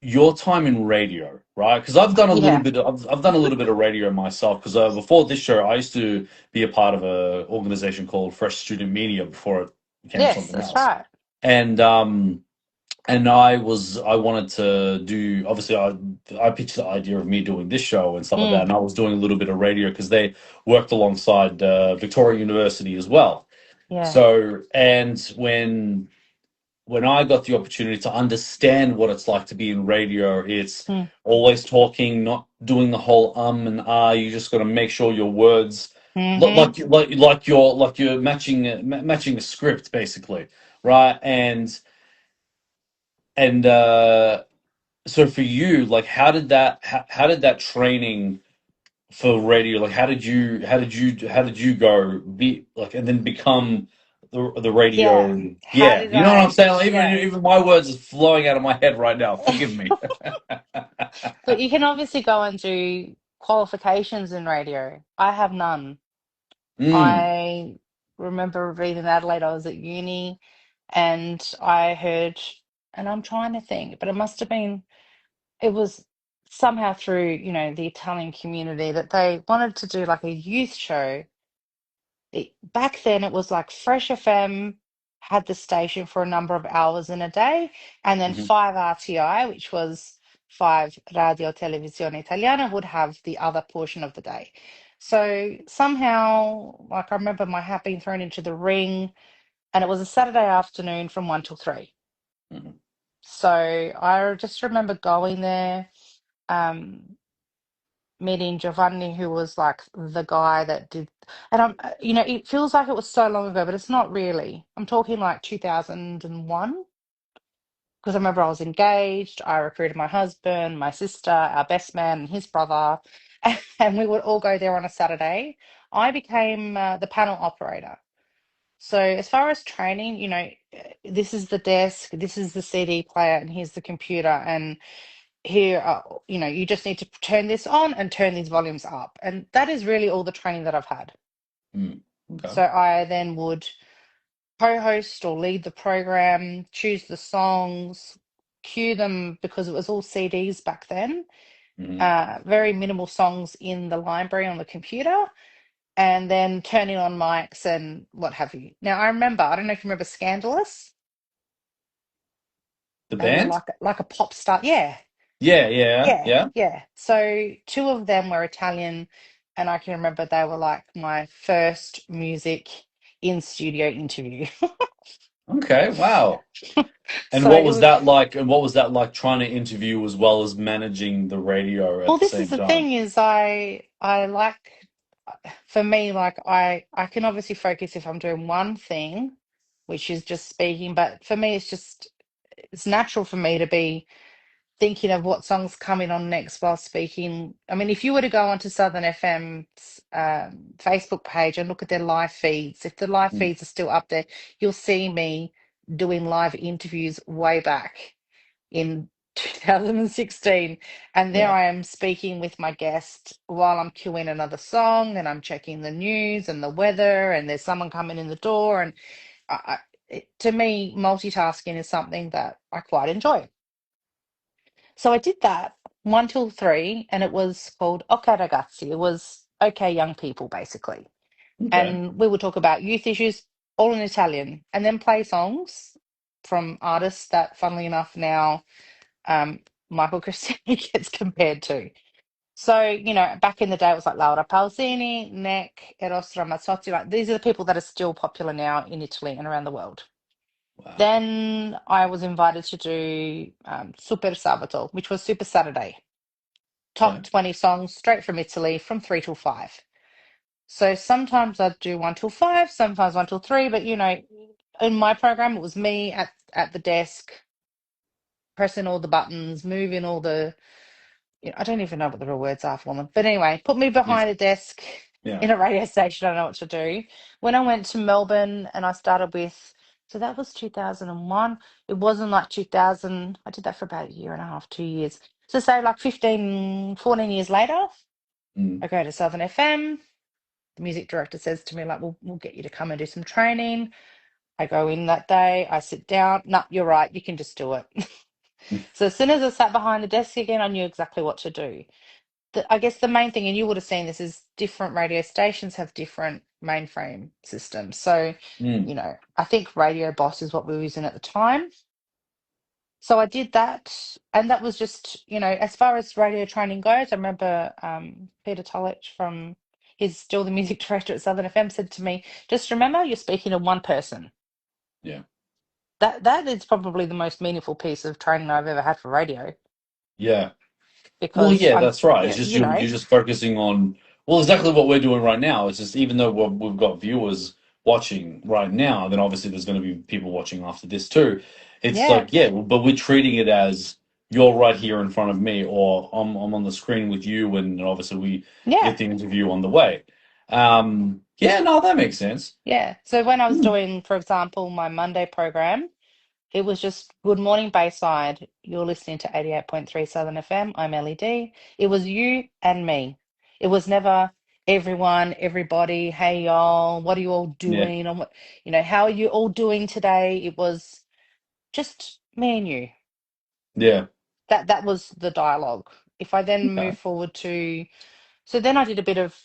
your time in radio, right? Because I've done a little Yeah. bit. I've done a little bit of radio myself. Because before this show, I used to be a part of a organization called Fresh Student Media before it became Yes, something that's else. right. And I wanted to do. Obviously, I pitched the idea of me doing this show and stuff like that. Mm. And I was doing a little bit of radio because they worked alongside Victoria University as well. Yeah. So and when I got the opportunity to understand what it's like to be in radio, it's Mm. always talking, not doing the whole and ah. You just got to make sure your words Mm-hmm. like you're matching a script basically, right? And so for you, like, how did that training for radio, like how did you go be like and then become the Yeah. radio, How yeah, did you know what I'm I? saying? Like, even Yes. even my words are flowing out of my head right now, forgive me. But you can obviously go and do qualifications in radio. I have none. Mm, I remember being in Adelaide, I was at uni, and I heard, and I'm trying to think, but it must have been, it was somehow through, the Italian community that they wanted to do like a youth show. Back then, it was like Fresh FM had the station for a number of hours in a day, and then mhm, 5 RTI, which was 5 Radio Televisione Italiana, would have the other portion of the day. So somehow, like I remember my hat being thrown into the ring, and it was a Saturday afternoon from 1 till 3. mhm, So I just remember going there. Um, Meeting Giovanni, who was like the guy that did, and it feels like it was so long ago, but it's not really. I'm talking like 2001, because I remember I was engaged. I recruited my husband, my sister, our best man, and his brother, and we would all go there on a Saturday. I became the panel operator. So as far as training, this is the desk, this is the CD player, and here's the computer, and here you just need to turn this on and turn these volumes up, and that is really all the training that I've had. mm. Okay. So I then would co-host or lead the program, choose the songs, cue them, because it was all CDs back then. Mhm, Very minimal songs in the library on the computer, and then turning on mics and what have you. Now I remember, I don't know if you remember Scandalous. The They were band? like a pop star. Yeah, Yeah, yeah, yeah, yeah. yeah. So two of them were Italian, and I can remember they were like my first music in studio interview. Okay, wow. And So what it was was, that like? And what was that like trying to interview as well as managing the radio at well, the this is same the time? thing is I like, for me, like I can obviously focus if I'm doing one thing, which is just speaking, but for me it's natural for me to be thinking of what song's coming on next while speaking. I mean, if you were to go onto Southern FM's Facebook page and look at their live feeds, if the live Mm, feeds are still up there, you'll see me doing live interviews way back in 2016. And there yeah, I am speaking with my guest while I'm queuing another song and I'm checking the news and the weather, and there's someone coming in the door. And to me, multitasking is something that I quite enjoy. So I did that 1 till 3, and it was called Ok Ragazzi. It was okay young people, basically. okay, And we would talk about youth issues, all in Italian, and then play songs from artists that, funnily enough, now Michael Christiani gets compared to. So, back in the day, it was like Laura Pausini, Neck, Eros Ramazzotti. Like, these are the people that are still popular now in Italy and around the world. wow, Then I was invited to do Super Sabato, which was Super Saturday. Top okay, 20 songs straight from Italy from 3 till 5. So sometimes I'd do 1 till 5, sometimes 1 till 3, but in my program, it was me at the desk, pressing all the buttons, moving all the, I don't even know what the real words are for them. But anyway, put me yeah, behind a desk yeah, in a radio station. I know what to do. When I went to Melbourne and I started with, so that was 2001. It wasn't like 2000. I did that for about a year and a half, 2 years. So say like 15, 14 years later, mm, I go to Southern FM. The music director says to me, like, we'll get you to come and do some training. I go in that day, I sit down. No, you're right, you can just do it. mm, So as soon as I sat behind the desk again, I knew exactly what to do. I guess the main thing, and you would have seen this, is different radio stations have different mainframe systems. So, mm, I think Radio Boss is what we were using at the time. So I did that, and that was just, as far as radio training goes, I remember Peter Tullich he's still the music director at Southern FM, said to me, just remember you're speaking to one person. yeah, That is probably the most meaningful piece of training I've ever had for radio, yeah. Well, because yeah, that's right. It's yeah, just you're just focusing on well, exactly what we're doing right now. It's just even though we've got viewers watching right now, then obviously there's going to be people watching after this too. It's yeah, like yeah, but we're treating it as you're right here in front of me, or I'm on the screen with you, and obviously we yeah. get the interview on the way. Yeah, no, that makes sense. Yeah. So when I was Hmm. doing, for example, my Monday program, it was just Good Morning Bayside. You're listening to 88.3 Southern FM. I'm LED. It was you and me. It was never everyone, everybody. Hey, y'all, what are you all Yeah, doing? And how are you all doing today? It was just me and you. yeah, That was the dialogue. If I then move okay. forward to, so then I did a bit of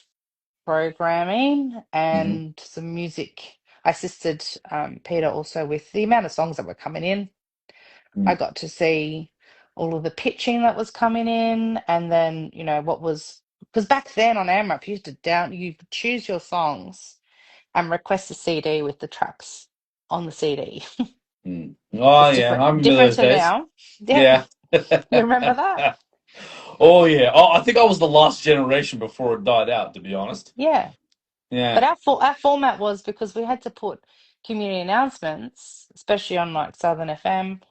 programming Hmm. and some music. I assisted Peter also with the amount of songs that were coming in. I got to see all of the pitching that was coming in, and then what was, because back then on AMRAP you could choose your songs and request a CD with the tracks on the CD. Oh It's yeah, different I remember different those to days. now. Yep, Yeah. you remember that? Oh yeah. Oh, I think I was the last generation before it died out, to be honest. Yeah. But Yeah. our format was, because we had to put community announcements, especially on like Southern FM.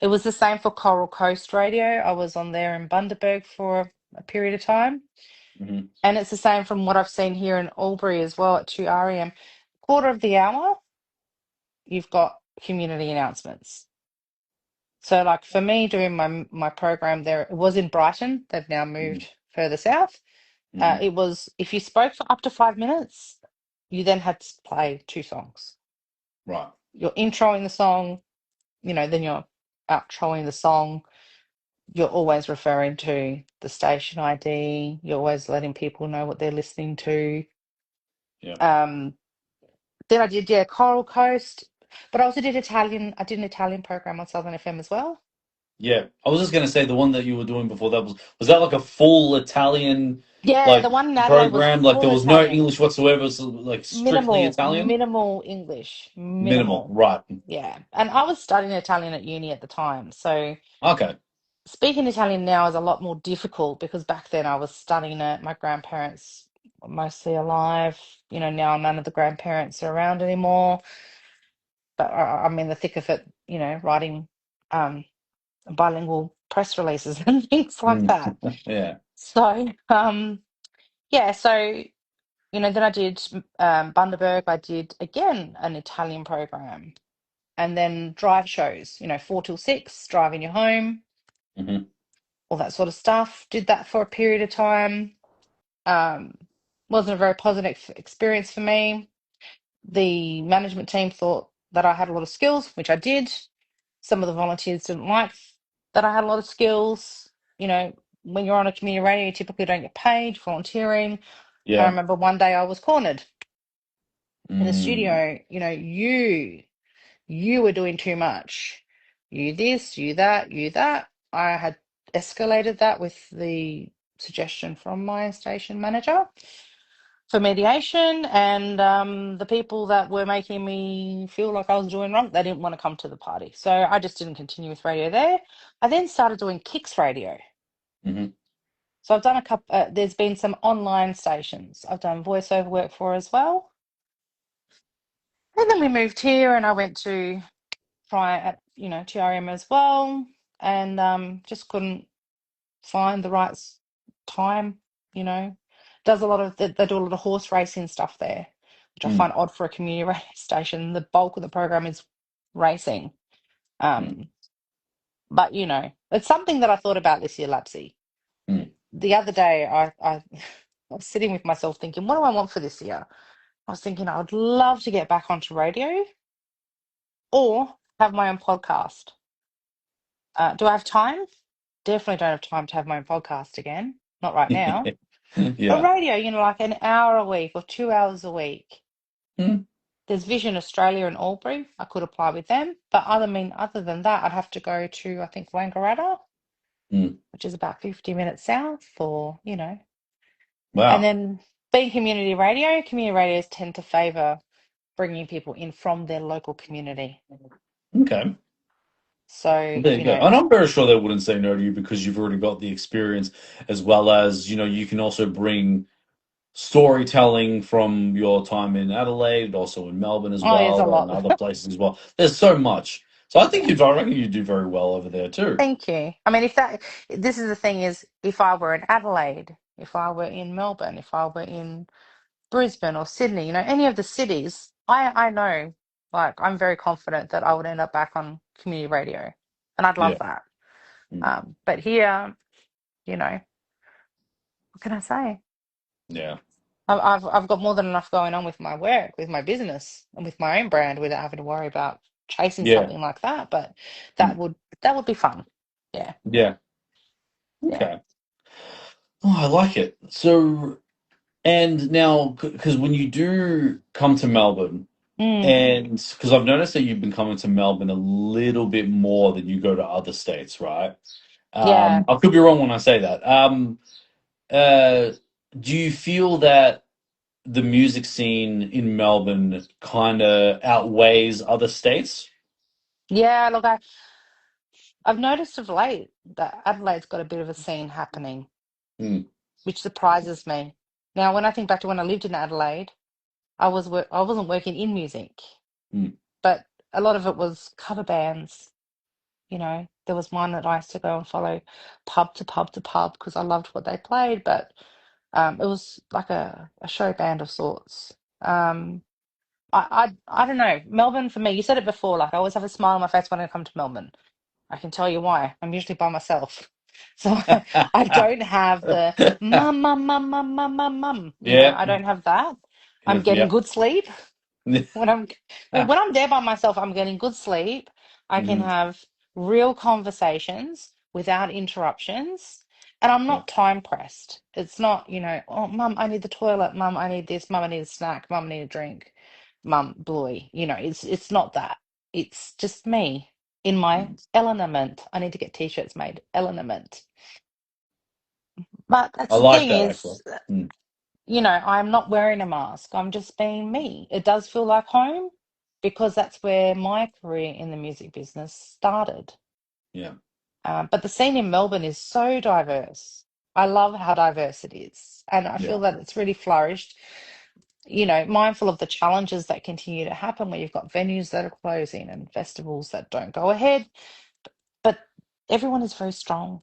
It was the same for Coral Coast Radio. I was on there in Bundaberg for a period of time. Hmm. And it's the same from what I've seen here in Albury as well at 2 REM. Quarter of the hour, you've got community announcements. So like for me doing my program there, it was in Brighton. They've now Hmm. moved further south. Hmm. It was, if you spoke for up to 5 minutes, you then had to play two songs. Right. You're introing the song, then you're outroing the song. You're always referring to the station ID. You're always letting people know what they're listening to. Yeah. Um, then I did, yeah, Coral Coast, but I also did Italian. I did an Italian program on Southern FM as well. Yeah. I was just gonna say the one that you were doing before that was that like a full Italian Yeah, like the one in Adelaide was program? Like there full was no Italian. English whatsoever, so like strictly Italian? Minimal English, Minimal. minimal. Right. Yeah. And I was studying Italian at uni at the time. So Okay. speaking Italian now is a lot more difficult because back then I was studying it. My grandparents were mostly alive. Now none of the grandparents are around anymore. But I'm in the thick of it, writing um, bilingual press releases and things like Mm. that. Yeah. So, yeah, so then I did Bundaberg. I did again an Italian program, and then drive shows. 4 till 6, driving you home, Hmm. all that sort of stuff. Did that for a period of time. Um, wasn't a very positive experience for me. The management team thought that I had a lot of skills, which I did. Some of the volunteers didn't like that I had a lot of skills. You know, when you're on a community radio, you typically don't get paid volunteering. I Yeah. remember one day I was cornered in the Mm. studio. You were doing too much. You this, you that, you that. I had escalated that with the suggestion from my station manager for mediation, and the people that were making me feel like I was doing wrong, they didn't want to come to the party. So I just didn't continue with radio there. I then started doing Kicks Radio. Hmm. So I've done a couple, there's been some online stations I've done voiceover work for as well. And then we moved here and I went to try at, TRM as well, and just couldn't find the right time, you know. Does a lot of they do a lot of horse racing stuff there, which I Mm. find odd for a community radio station. The bulk of the program is racing. Mm. Um, but it's something that I thought about this year, Lapsy. Mm. The other day I was sitting with myself thinking, what do I want for this year? I was thinking I would love to get back onto radio or have my own podcast. Do I have time? Definitely don't have time to have my own podcast again. Not right now. But Yeah. radio, like an hour a week or 2 hours a week. Mm. There's Vision Australia in Albury. I could apply with them. But other than that, I'd have to go to, I think, Wangaratta, Mm. which is about 50 minutes south, and Wow. then being community radios tend to favour bringing people in from their local community. Okay. Well, So, there you go. And I'm very sure they wouldn't say no to you because you've already got the experience as well as, you can also bring storytelling from your time in Adelaide, also in Melbourne as oh, there's a well, and lot. other places as well. There's so much. So Yeah. I reckon you do very well over there too. Thank you. I mean, this is the thing is, if I were in Adelaide, if I were in Melbourne, if I were in Brisbane or Sydney, any of the cities, I know, like, I'm very confident that I would end up back on community radio, and I'd love Yeah. that. Mm. But here, what can I say? Yeah. I've got more than enough going on with my work, with my business, and with my own brand without having to worry about chasing Yeah. something like that. But that Mm. would that would be fun. Yeah, Yeah. yeah. Okay. Oh, I like it. So, and now, because when you do come to Melbourne, Mm, and because I've noticed that you've been coming to Melbourne a little bit more than you go to other states, right? yeah. I could be wrong when I say that. Uh, do you feel that the music scene in Melbourne kind of outweighs other states? Yeah, look, I've noticed of late that Adelaide's got a bit of a scene happening, Mm. which surprises me. Now, when I think back to when I lived in Adelaide, I wasn't working in music, Mm. but a lot of it was cover bands. There was one that I used to go and follow pub to pub to pub because I loved what they played, but it was like a show band of sorts. I don't know. Melbourne for me, you said it before, like I always have a smile on my face when I come to Melbourne. I can tell you why. I'm usually by myself. So I don't have the mum. Yeah. I don't have that. I'm getting Yeah. good sleep. When I'm when I'm there by myself, I'm getting good sleep. I can Mhm. have real conversations without interruptions. And I'm Yeah. not time pressed. It's not, oh, mum, I need the toilet. Mum, I need this. Mum, I need a snack. Mum, I need a drink. Mum, bluey. It's not that. It's just me in my Mm. element. I need to get t-shirts made. Element. But I that's the like thing that actually. is, Mm. I'm not wearing a mask. I'm just being me. It does feel like home because that's where my career in the music business started. Yeah. But the scene in Melbourne is so diverse. I love how diverse it is. And I feel Yeah. that it's really flourished, mindful of the challenges that continue to happen where you've got venues that are closing and festivals that don't go ahead. But everyone is very strong,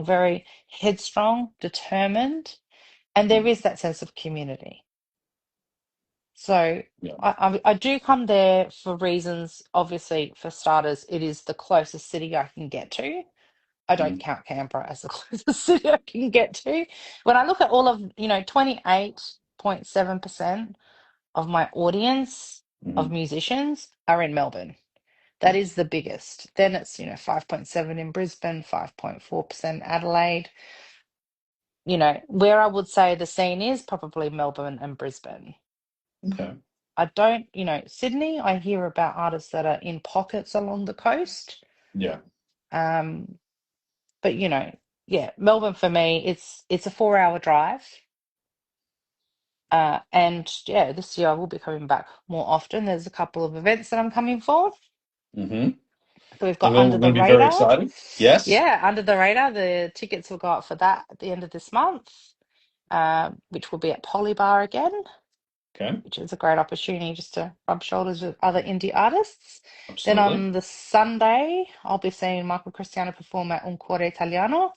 very headstrong, determined. And there Mm. is that sense of community. So Yeah. I do come there for reasons, obviously, for starters, it is the closest city I can get to. I don't Mm. count Canberra as the closest city I can get to. When I look at all of, 28.7% of my audience of Mm. musicians are in Melbourne. That is the biggest. Then it's, 5.7 in Brisbane, 5.4% Adelaide. Where I would say the scene is probably Melbourne and Brisbane. Okay. I don't, Sydney, I hear about artists that are in pockets along the coast. Yeah. Um, but yeah, Melbourne for me, it's a 4-hour drive. And yeah, this year I will be coming back more often. There's a couple of events that I'm coming for. Mm-hmm. So we've got We're Under going the to be very Radar. excited. Yes. Yeah, Under the Radar. The tickets will go up for that at the end of this month, which will be at Polybar again, Okay. which is a great opportunity just to rub shoulders with other indie artists. Then Absolutely. on the Sunday, I'll be seeing Michael Cristiano perform at Un Cuore Italiano,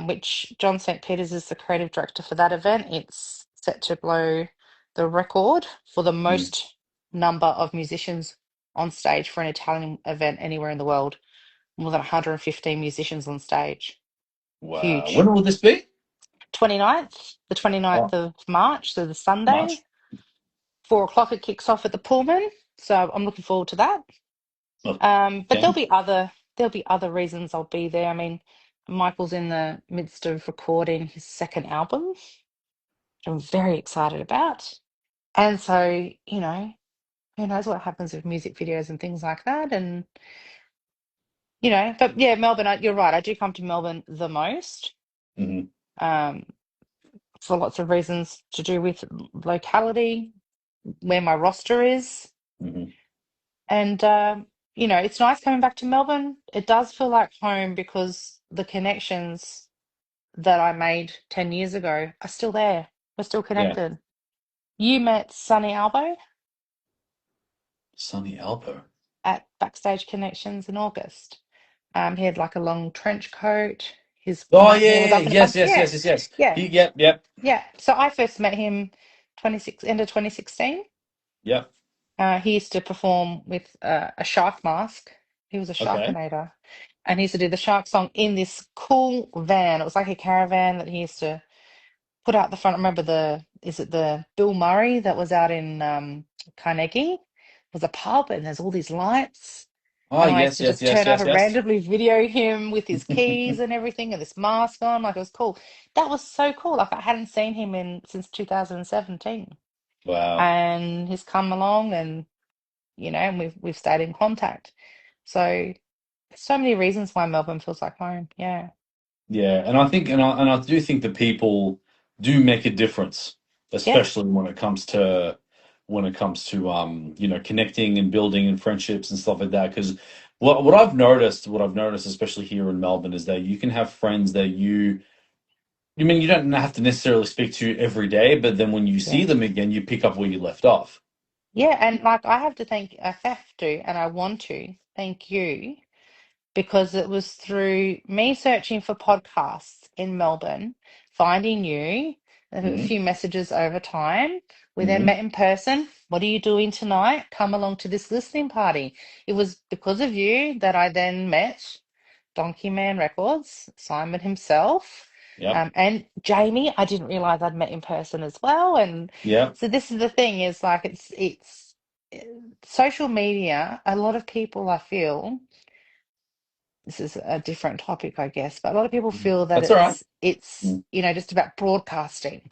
which John St. Peters is the creative director for that event. It's set to blow the record for the Mm. most number of musicians on stage for an Italian event anywhere in the world. More than 115 musicians on stage. Wow. When Huge. will this be? 29th, the 29th Oh, of March, so the Sunday, March. 4 o'clock it kicks off at the Pullman. So I'm looking forward to that. Oh, But okay. there'll be other reasons I'll be there. I mean, Michael's in the midst of recording his second album, which I'm very excited about. And so, who knows what happens with music videos and things like that. And, but yeah, Melbourne, you're right. I do come to Melbourne the most, Mm-hmm. um, for lots of reasons to do with locality, where my roster is. Mm-hmm. And, it's nice coming back to Melbourne. It does feel like home because the connections that I made 10 years ago are still there. We're still Yeah. connected. You met Sonny Albo Sunny Alpo. at Backstage Connections in August. He had like a long trench coat. His Oh white yeah, hair yeah, was yeah. up in a Yes, bunch. yes, Yeah, yes, yes, yes. yeah, Yep, yep, yeah. So I first met him end of 2016. yep. He used to perform with a shark mask. He was a Okay. sharkinator, and he used to do the shark song in this cool van. It was like a caravan that he used to put out the front. Remember is it the Bill Murray that was out in Carnegie? There's a pub and there's all these lights. Oh And I used yes, to yes, just yes, turn up yes, and yes. randomly video him with his keys and everything and this mask on. Like it was cool. That was so cool. Like I hadn't seen him in since 2017. Wow. And he's come along and we've stayed in contact. So many reasons why Melbourne feels like home. Yeah. Yeah, and I think, and I do think that people do make a difference, Yes. especially when it comes to connecting and building and friendships and stuff like that. Because what I've noticed, especially here in Melbourne, is that you can have friends that you mean you don't have to necessarily speak to every day, but then when you see Yeah. them again, you pick up where you left off. Yeah, and like I have to, and I want to thank you because it was through me searching for podcasts in Melbourne, finding you, a Hmm. few messages over time. We then Hmm. met in person. What are you doing tonight? Come along to this listening party. It was because of you that I then met Donkey Man Records, Simon himself, Yep. and Jamie. I didn't realize I'd met in person as well. And Yep. so this is the thing is like it's social media. A lot of people I feel this is a different topic, I guess, but a lot of people feel that That's all right. it's, you know, just about broadcasting,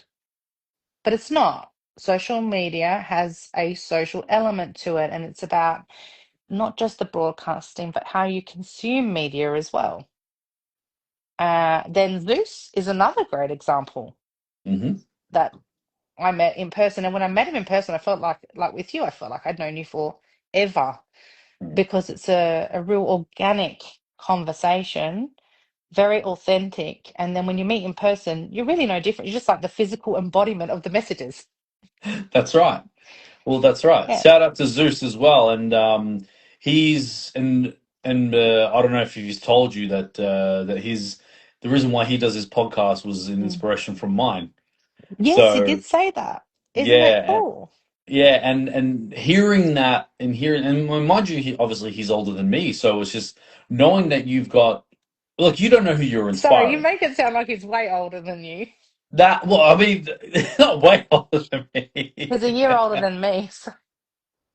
but it's not. Social media has a social element to it, and it's about not just the broadcasting, but how you consume media as well. Then Zeus is another great example Mm-hmm. that I met in person. And when I met him in person, I felt like with you, I felt like I'd known you forever because it's a real organic conversation, very authentic. And then when you meet in person, you're really no different. You're just like the physical embodiment of the messages. That's right. Well, that's right. Yeah. Shout out to Zeus as well, and he's and I don't know if he's told you that that his the reason why he does his podcast was an Mm. inspiration from mine. Yes, he did So say that. Isn't that yeah, cool? yeah, and hearing that and hearing and mind you, obviously he's older than me, so it's just knowing that you've got look, you don't know who you're Sorry, you inspiring. make it sound like he's way older than you. That well, I mean, not way older than me. He's a year older than me, so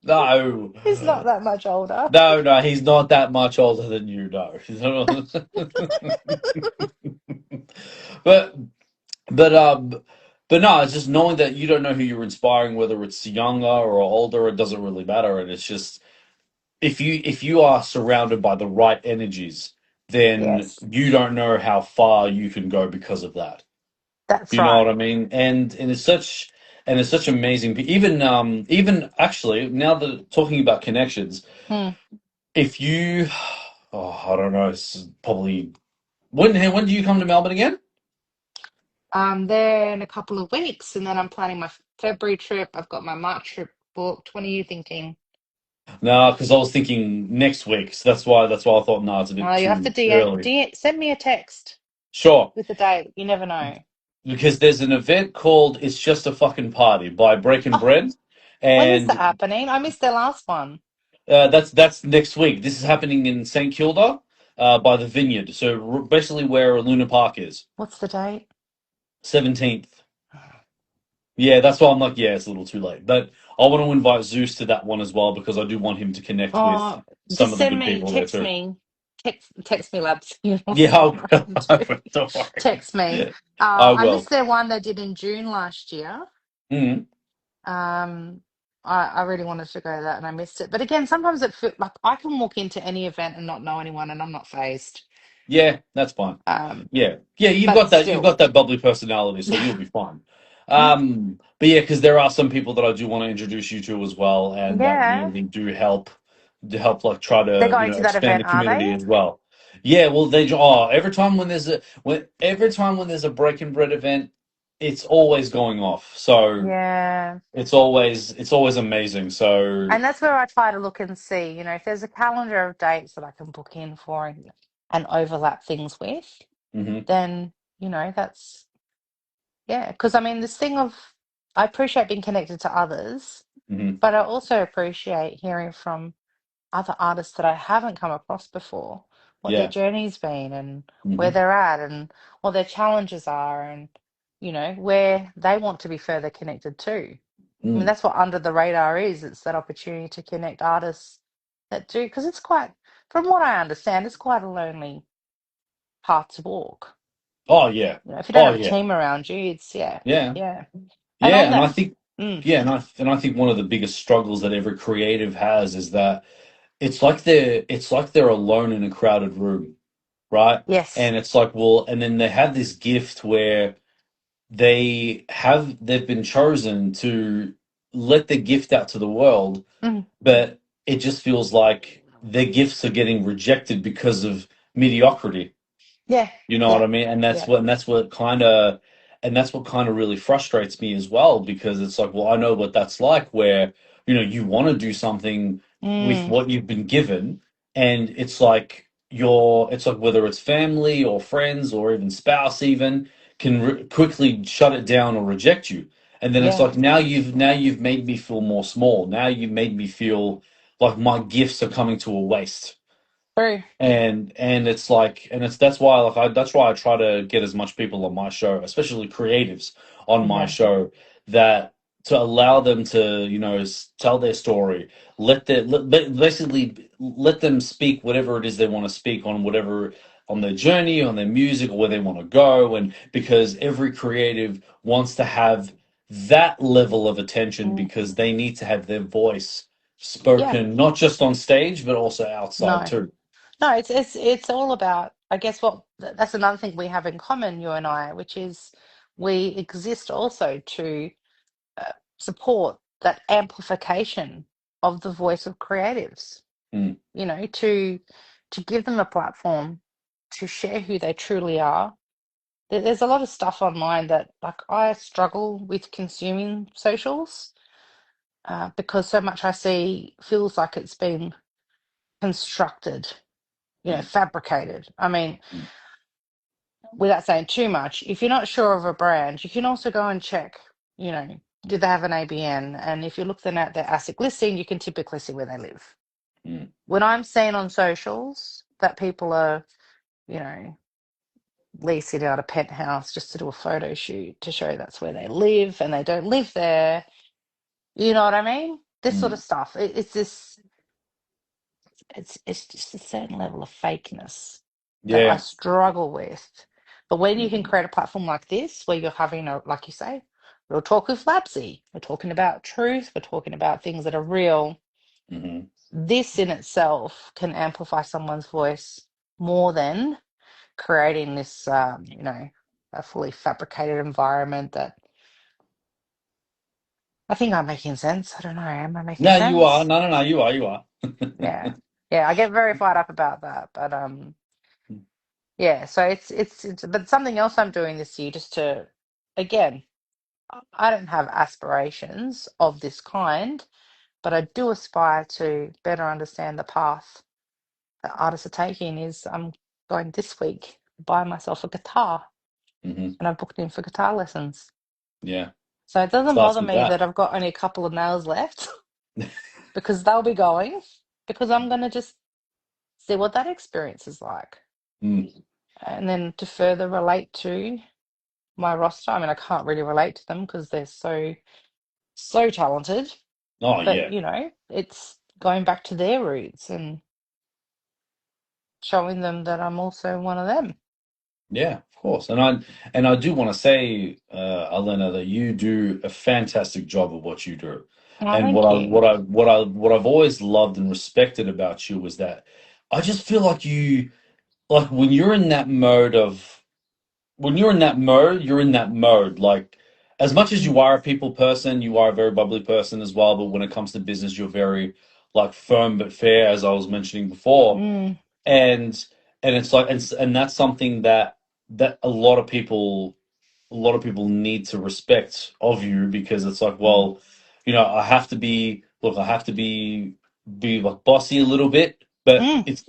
No. he's not that much older. No, no, he's not that much older than you, no. But but um but no, it's just knowing that you don't know who you're inspiring, whether it's younger or older, it doesn't really matter. And it's just if you are surrounded by the right energies, then Yes, you don't know how far you can go because of that. that's You know right. what I mean? And it's such amazing. Even actually now that talking about connections. Hmm. If you, oh, I don't know, it's probably when do you come to Melbourne again? There in a couple of weeks, and then I'm planning my February trip. I've got my March trip booked. What are you thinking? No, because I was thinking next week, so that's why I thought no, it's a bit You have to too early. send me a text Sure, with the date. You never know. because there's an event called "It's Just a Fucking Party" by Breaking Oh, Bread, when is that and happening? I missed their last one. that's next week. This is happening in St Kilda, by the Vineyard. So basically, where Luna Park is, What's the date? 17th. Yeah, that's why I'm like, yeah, it's a little too late. But I want to invite Zeus to that one as well because I do want him to connect with Oh, some just of the send good me, people there text too. me, text me, Labs. You know Yeah, I what I will. can I do. will. Don't Text me. worry. I I will. missed their one they did in June last year. Mm. Um, I really wanted to go to that and I missed it. But again, sometimes it feel like I can walk into any event and not know anyone and I'm not phased. Yeah, that's fine. Um, Yeah, yeah, but you've still, got that bubbly personality, so you'll be fine. mm, But yeah, because there are some people that I do want to introduce you to as well, and that yeah, really do help like try they're to going to that expand event, the are community they? as well. Yeah, well, every time when every time when there's a breaking bread event, it's always going off. So Yeah. it's always amazing. So And that's where I try to look and see, you know, if there's a calendar of dates that I can book in for and overlap things with, hmm then, you know, that's, yeah. Because I mean, this thing of, I appreciate being connected to others, hmm but I also appreciate hearing from other artists that I haven't come across before, what their yeah. journey's been and where hmm they're at and what their challenges are and, you know, where they want to be further connected to. I mean, Mm. that's what Under the Radar is. It's that opportunity to connect artists that do, because it's quite, from what I understand, it's quite a lonely path to walk. Oh yeah. You know, if you don't Oh have a yeah. team around you, it's, yeah, Yeah. yeah. And Yeah, on and that, I think mm, yeah, and I think one of the biggest struggles that every creative has is that it's like they're alone in a crowded room, right? yes, And it's like, well, and then they have this gift where they've been chosen to let their gift out to the world, mm, but it just feels like their gifts are getting rejected because of mediocrity. yeah, You know what yeah, I mean? And yeah, that's what kind of really frustrates me as well, because it's like, well, I know what that's like where, you want to do something with mm, what you've been given, and it's like whether it's family or friends or even spouse even can quickly shut it down or reject you. And then it's yeah, like now you've made me feel more small. Now you've made me feel like my gifts are coming to a waste. true, And it's like and it's that's why I try to get as much people on my show, especially creatives on my yeah, show, that to allow them to, tell their story, basically let them speak whatever it is they want to speak on, whatever, on their journey, on their music, or where they want to go. And because every creative wants to have that level of attention, Mm. because they need to have their voice Yeah, spoken, not just on stage, but also outside no. too. No, it's all about, I guess what that's another thing we have in common, you and I, which is we exist also to uh, support that amplification of the voice of creatives, Mm, to give them a platform to share who they truly are. There's a lot of stuff online that, like, I struggle with consuming socials because so much I see feels like it's been constructed, mm, fabricated. I mean, mm, without saying too much, if you're not sure of a brand, you can also go and check, do they have an ABN? And if you look then at their ASIC listing, you can typically see where they live. mm, When I'm seeing on socials that people are, you know, leasing out a penthouse just to do a photo shoot to show that's where they live and they don't live there, you know what I mean? This sort of mm. stuff. It's just a certain level of fakeness that I Yeah. struggle with. But when you can Mm-hmm. create a platform like this, where you're having a, like you say, real talk with Labzy, we're talking about truth, we're talking about things that are real. Mm-hmm. This in itself can amplify someone's voice more than creating this, a fully fabricated environment that I think I'm making sense. I don't know. Am I making No, you are. sense? No, no, no, you are. You are. Yeah. Yeah, I get very fired up about that. But yeah, so it's but something else I'm doing this year just to, again, I don't have aspirations of this kind, but I do aspire to better understand the path that artists are taking. Is I'm going this week to buy myself a guitar, Hmm. and I've booked in for guitar lessons. Yeah. So it doesn't Starts bother with me that. that I've got only a couple of nails left because they'll be going, because I'm going to just see what that experience is like. Mm. And then to further relate to my roster, I mean, I can't really relate to them because they're so talented, Oh but yeah. it's going back to their roots and showing them that I'm also one of them. Yeah, of course. And I do want to say, Elena, that you do a fantastic job of what you do. Oh, And thank you. what I've always loved and respected about you is that I just feel like like when you're in that mode of when you're in that mode, you're in that mode. Like, as much as Mm, you are a people person, you are a very bubbly person as well. But when it comes to business, you're very, like, firm but fair, as I was mentioning before. mm, And it's like, and that's something that a lot of people need to respect of you, because it's like, mm, well, I have to be, look, I have to be like bossy a little bit, but mm. it's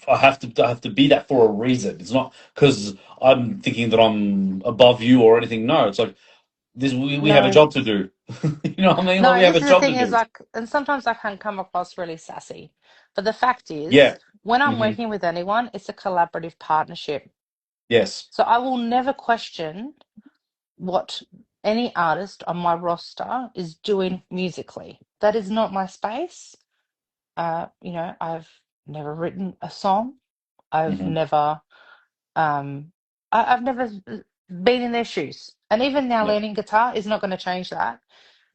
I have to be that for a reason. It's not because I'm thinking that I'm above you or anything. No, it's like this. We have a No, job to do. You know what I mean? Like, no, we have this a is the job to thing is do. like, and sometimes I can come across really sassy. But the fact is, Yeah. when I'm Hmm. working with anyone, it's a collaborative partnership. Yes. So I will never question what any artist on my roster is doing musically. That is not my space. I've never written a song. I've Hmm. never, um, I've never been in their shoes. And even now, Yeah. learning guitar is not going to change that.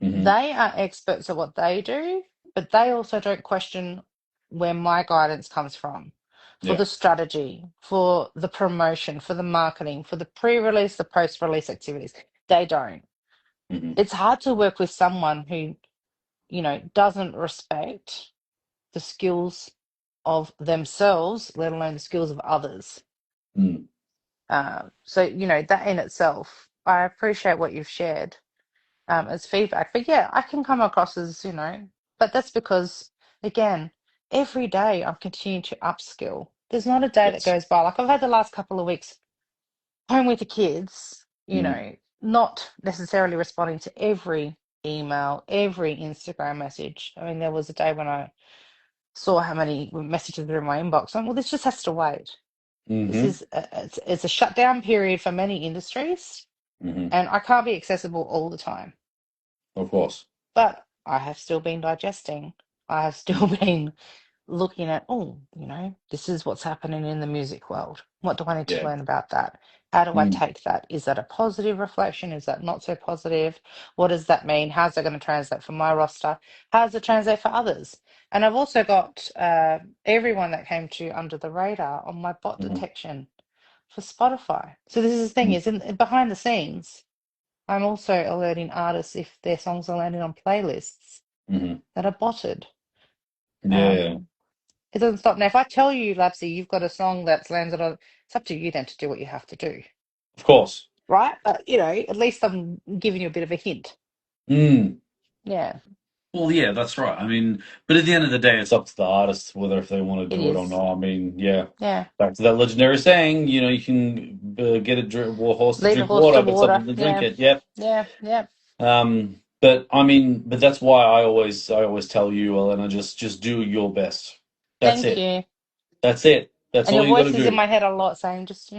Hmm. They are experts at what they do, but they also don't question where my guidance comes from for Yeah. the strategy, for the promotion, for the marketing, for the pre-release, the post-release activities. They don't. Hmm. It's hard to work with someone who, doesn't respect the skills of themselves, let alone the skills of others. Mm. So, that in itself, I appreciate what you've shared as feedback. But yeah, I can come across as, but that's because, again, every day I'm continuing to upskill. There's not a day that Yes. goes by. Like I've had the last couple of weeks home with the kids, Mm. not necessarily responding to every email, every Instagram message. I mean, there was a day when I saw how many messages were in my inbox. I'm, well, this just has to wait. This Hmm. is it's a shutdown period for many industries, Hmm. and I can't be accessible all the time. Of course. But I have still been digesting. I have still been looking at, oh, this is what's happening in the music world. What do I need to Yeah. learn about that? How do I Mm, take that? Is that a positive reflection? Is that not so positive? What does that mean? How's that going to translate for my roster? How does it translate for others? And I've also got everyone that came to Under the Radar on my bot mhm, detection for Spotify. So this is the thing mm, is behind the scenes, I'm also alerting artists if their songs are landing on playlists mhm. that are botted. Yeah. Um, it doesn't stop. Now, if I tell you, Lapsy, you've got a song that's landed on, it's up to you then to do what you have to do, Of course. right? But, at least I'm giving you a bit of a hint. Mm. Yeah, Well, yeah, that's right. I mean, but at the end of the day, it's up to the artist whether if they want to it do it or is. not. I mean, yeah. Yeah. Back to that legendary saying, you can get a horse to Lead a drink horse to water, but something water. to drink Yeah. it. Yep. Yeah. Yeah. But I mean, but that's why I always tell you, Elena, just do your best. That's Thank it. you. That's it. That's And all your you got to voice is in do. my head a lot saying just,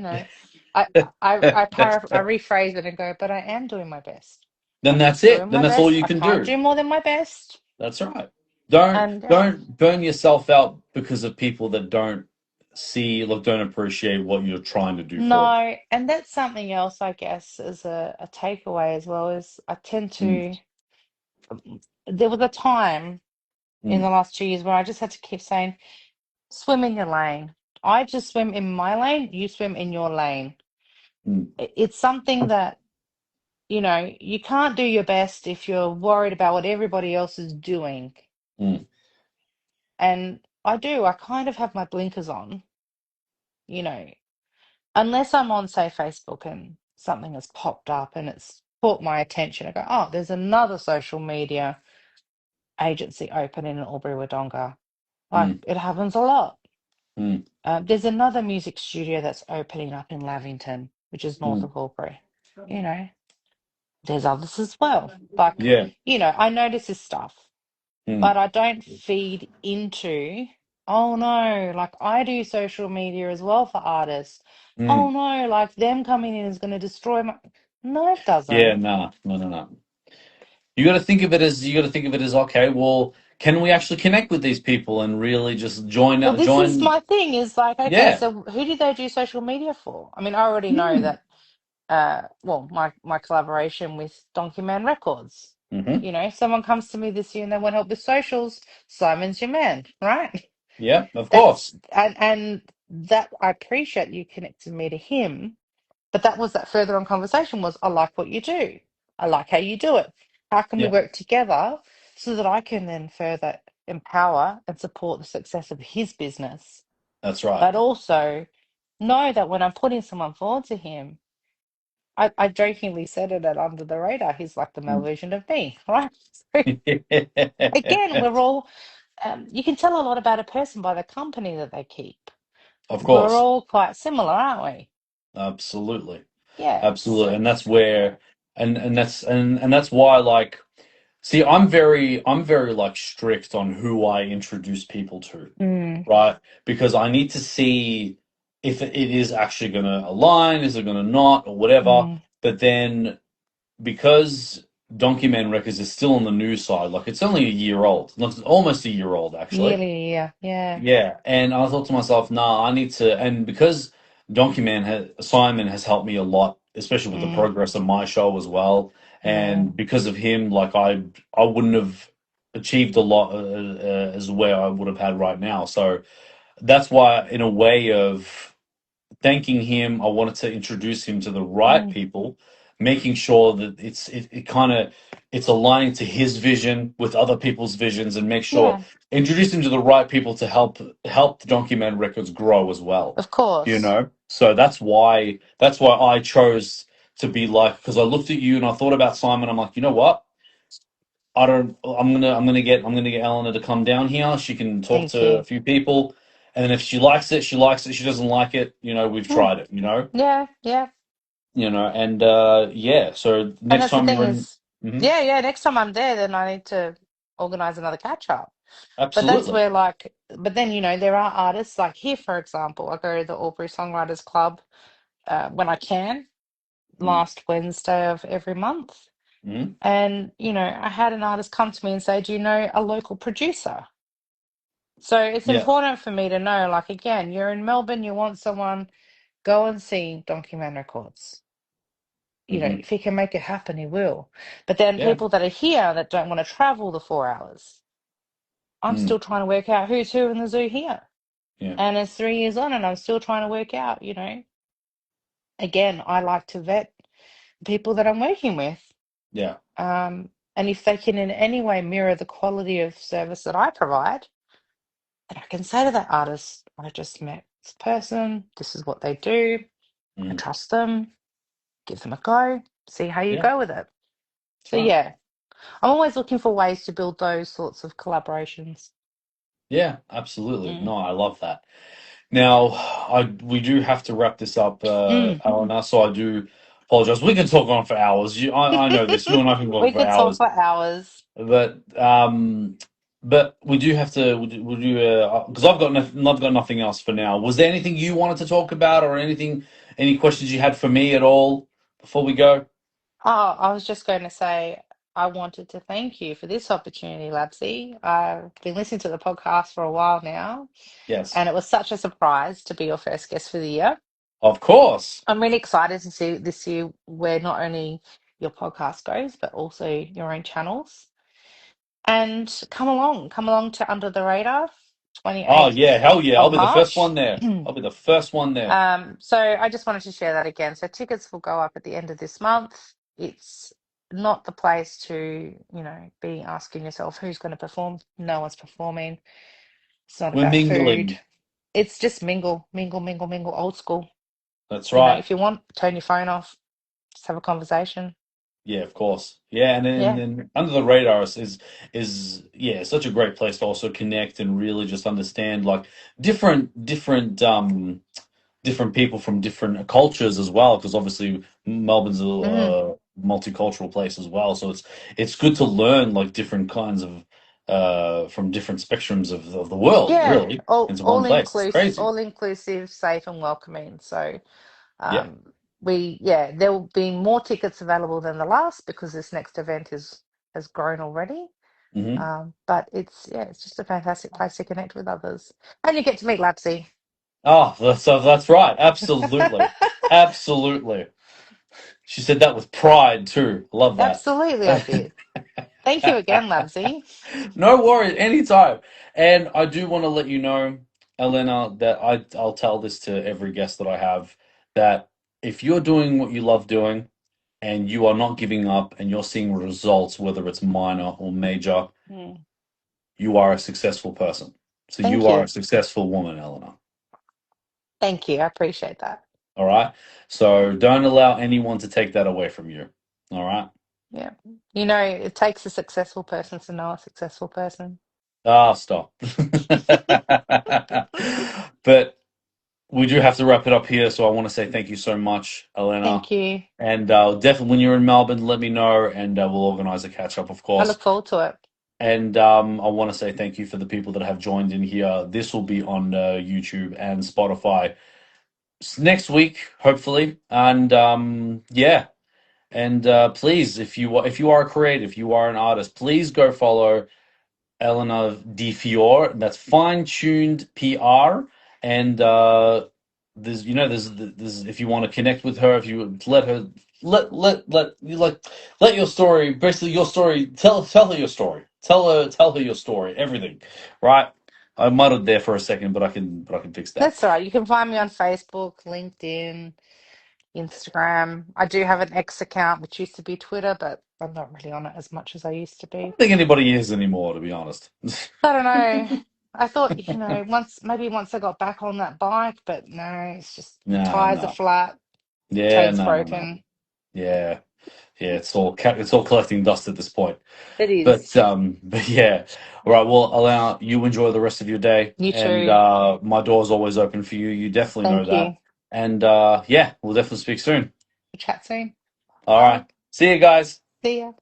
I rephrase it and go, but I am doing my best. Then I'm that's it. doing Then my that's all best. you I can can't do. do more than my best. That's right. Don't And yeah. don't burn yourself out because of people that don't appreciate what you're trying to do for them. No, and that's something else, I guess, as a takeaway as well, is I tend Mm, to, there was a time in mm, the last 2 years where I just had to keep saying, swim in your lane. I just swim in my lane, you swim in your lane. mm, It's something that, you can't do your best if you're worried about what everybody else is doing. mm, And I kind of have my blinkers on, you know, unless I'm on, say, Facebook and something has popped up and it's caught my attention. I go, oh, there's another social media agency opening in Albury Wodonga. Like, mm, it happens a lot. mm, There's another music studio that's opening up in Lavington, which is north mm. of Albury. You know, there's others as well. Like, Yeah. I notice this stuff, Mm, but I don't feed into, oh no, like I do social media as well for artists. Oh mm. no, like them coming in is going to destroy my. No, it Yeah. doesn't. Nah. No. No. No. You got to think of it as okay. Well, can we actually connect with these people and really just join Well, up? this is Join. my thing is like, okay, Yeah. so who do they do social media for? I mean, I already know Mm, that, well, my collaboration with Donkey Man Records. mm-hmm. Someone comes to me this year and they want help with socials. Simon's your man, right? Yeah. Of That's course. and that I appreciate you connected me to him, but that was that further on conversation was I like what you do. I like how you do it. How can we Yeah. work together so that I can then further empower and support the success of his business, That's right. but also know that when I'm putting someone forward to him, I jokingly said it at Under the Radar, he's like the male Mm. version of me, right? So again, we're all, you can tell a lot about a person by the company that they keep. Of We're course. all quite similar, aren't we? Absolutely. Yeah. Absolutely. So, And that's where and that's why like see I'm very like strict on who I introduce people to, mm, right? Because I need to see if it is actually gonna align, is it gonna not, or whatever. mm, But then because Donkey Man Records is still on the new side, like it's only a year old. It's almost a year old actually. nearly a year. Yeah. Yeah, and I thought to myself, nah, I need to, and because Simon has helped me a lot, especially with the Mm, progress of my show as well, yeah. and because of him, like I wouldn't have achieved a lot as where I would have had right now. So that's why, in a way of thanking him. I wanted to introduce him to the right Mm, people, making sure that it kind of it's aligning to his vision with other people's visions, and make sure yeah. introduce him to the right people to help the Donkey Man Records grow as well. Of course. So that's why I chose to be like because I looked at you and I thought about Simon. I'm like, you know what? I don't. I'm gonna get Elena to come down here. She can talk Thank to a you. few people, and then if she likes it, she likes it. She doesn't like it, we've Mm, tried it. yeah. Yeah. And yeah. So And next that's the time thing you're in, is, Mhm. yeah, yeah. Next time I'm there, then I need to organize another catch up. But that's Absolutely. where, like, but then, there are artists like here, for example, I go to the Albury Songwriters Club when I can, Mm, last Wednesday of every month. Mhm. And, I had an artist come to me and say, "Do you know a local producer?" So it's Yeah. important for me to know, like, again, you're in Melbourne, you want someone, go and see Donkey Man Records. Hmm. If he can make it happen, he will. But then Yeah. people that are here that don't want to travel the 4 hours, I'm Mm. still trying to work out who's who in the zoo here. Yeah. And it's 3 years on, and I'm still trying to work out, again, I like to vet people that I'm working with. Yeah. And if they can in any way mirror the quality of service that I provide, then I can say to that artist, I just met this person, this is what they do, I Mm. trust them, give them a go, see how you Yeah. go with it. That's So right. yeah, I'm always looking for ways to build those sorts of collaborations. Yeah, absolutely. Mm. No, I love that. Now, we do have to wrap this up, Mm. Elena, so I do apologize. We can talk on for hours. I know this. You and I can go on We for could talk hours, for hours. but we do have to. Would you? Because I've got nothing else for now. Was there anything you wanted to talk about, or any questions you had for me at all before we go? Oh, I was just going to say, I wanted to thank you for this opportunity, Labzy. I've been listening to the podcast for a while now, Yes, and it was such a surprise to be your first guest for the year. of course. I'm really excited to see this year where not only your podcast goes, but also your own channels. And come along to Under the Radar, Oh yeah, 28th hell yeah! I'll of be the first March. one there. I'll be the first one there. So I just wanted to share that again. So tickets will go up at the end of this month. It's not the place to, be asking yourself who's going to perform. No one's performing. It's not We're about food. mingling. It's just mingle, mingle, mingle, mingle, old school. That's right. If you want, turn your phone off, just have a conversation. Yeah, of course. Yeah, and then Yeah. Under the Radar is yeah, such a great place to also connect and really just understand like different people from different cultures as well, because obviously Melbourne's a Mm. multicultural place as well. So it's good to learn like different kinds of from different spectrums of the world Yeah. really All into one all place. It's inclusive, crazy. all inclusive, safe and welcoming. So Yeah. Um, there will be more tickets available than the last because this next event has grown already. Hmm. But it's just a fantastic place to connect with others, and you get to meet Labzy. Oh, that's right. Absolutely. Absolutely. She said that with pride too. Love that. Absolutely, I did. Thank you again, Labzy. No worries, anytime. And I do want to let you know, Elena, that I'll tell this to every guest that I have, that if you're doing what you love doing and you are not giving up and you're seeing results, whether it's minor or major, Mm. you are a successful person. So you Thank are a you, successful woman, Elena. thank you. I appreciate that. All right. So don't allow anyone to take that away from you. All right. Yeah, it takes a successful person to know a successful person. Ah, stop. But we do have to wrap it up here, so I want to say thank you so much, Elena. Thank you. And definitely when you're in Melbourne, let me know, and we'll organize a catch up, of I course. look forward to it. And I want to say thank you for the people that have joined in here. This will be on YouTube and Spotify next week, hopefully. And yeah, and please, if you are a creative, you are an artist, please go follow Elena Di Fiore. That's fine tuned PR. And there's if you want to connect with her, if you let her let your story, basically your story, tell her your story. Tell her your story, everything. Right? I muttered there for a second, but I can fix that. That's all right. You can find me on Facebook, LinkedIn, Instagram. I do have an X account, which used to be Twitter, but I'm not really on it as much as I used to I be. don't think anybody is anymore, to be honest. I don't know. I thought, once I got back on that bike, but no, it's just No, tires are no. flat, Yeah, chain's no. broken. Yeah. Yeah, it's all collecting dust at this point. It is. But yeah. All right, well, allow you enjoy the rest of your day, You and too. my door's always open for you. You definitely know Thank that. you. And yeah, we'll definitely speak soon. We'll chat soon. All Bye. right. See you guys. See ya.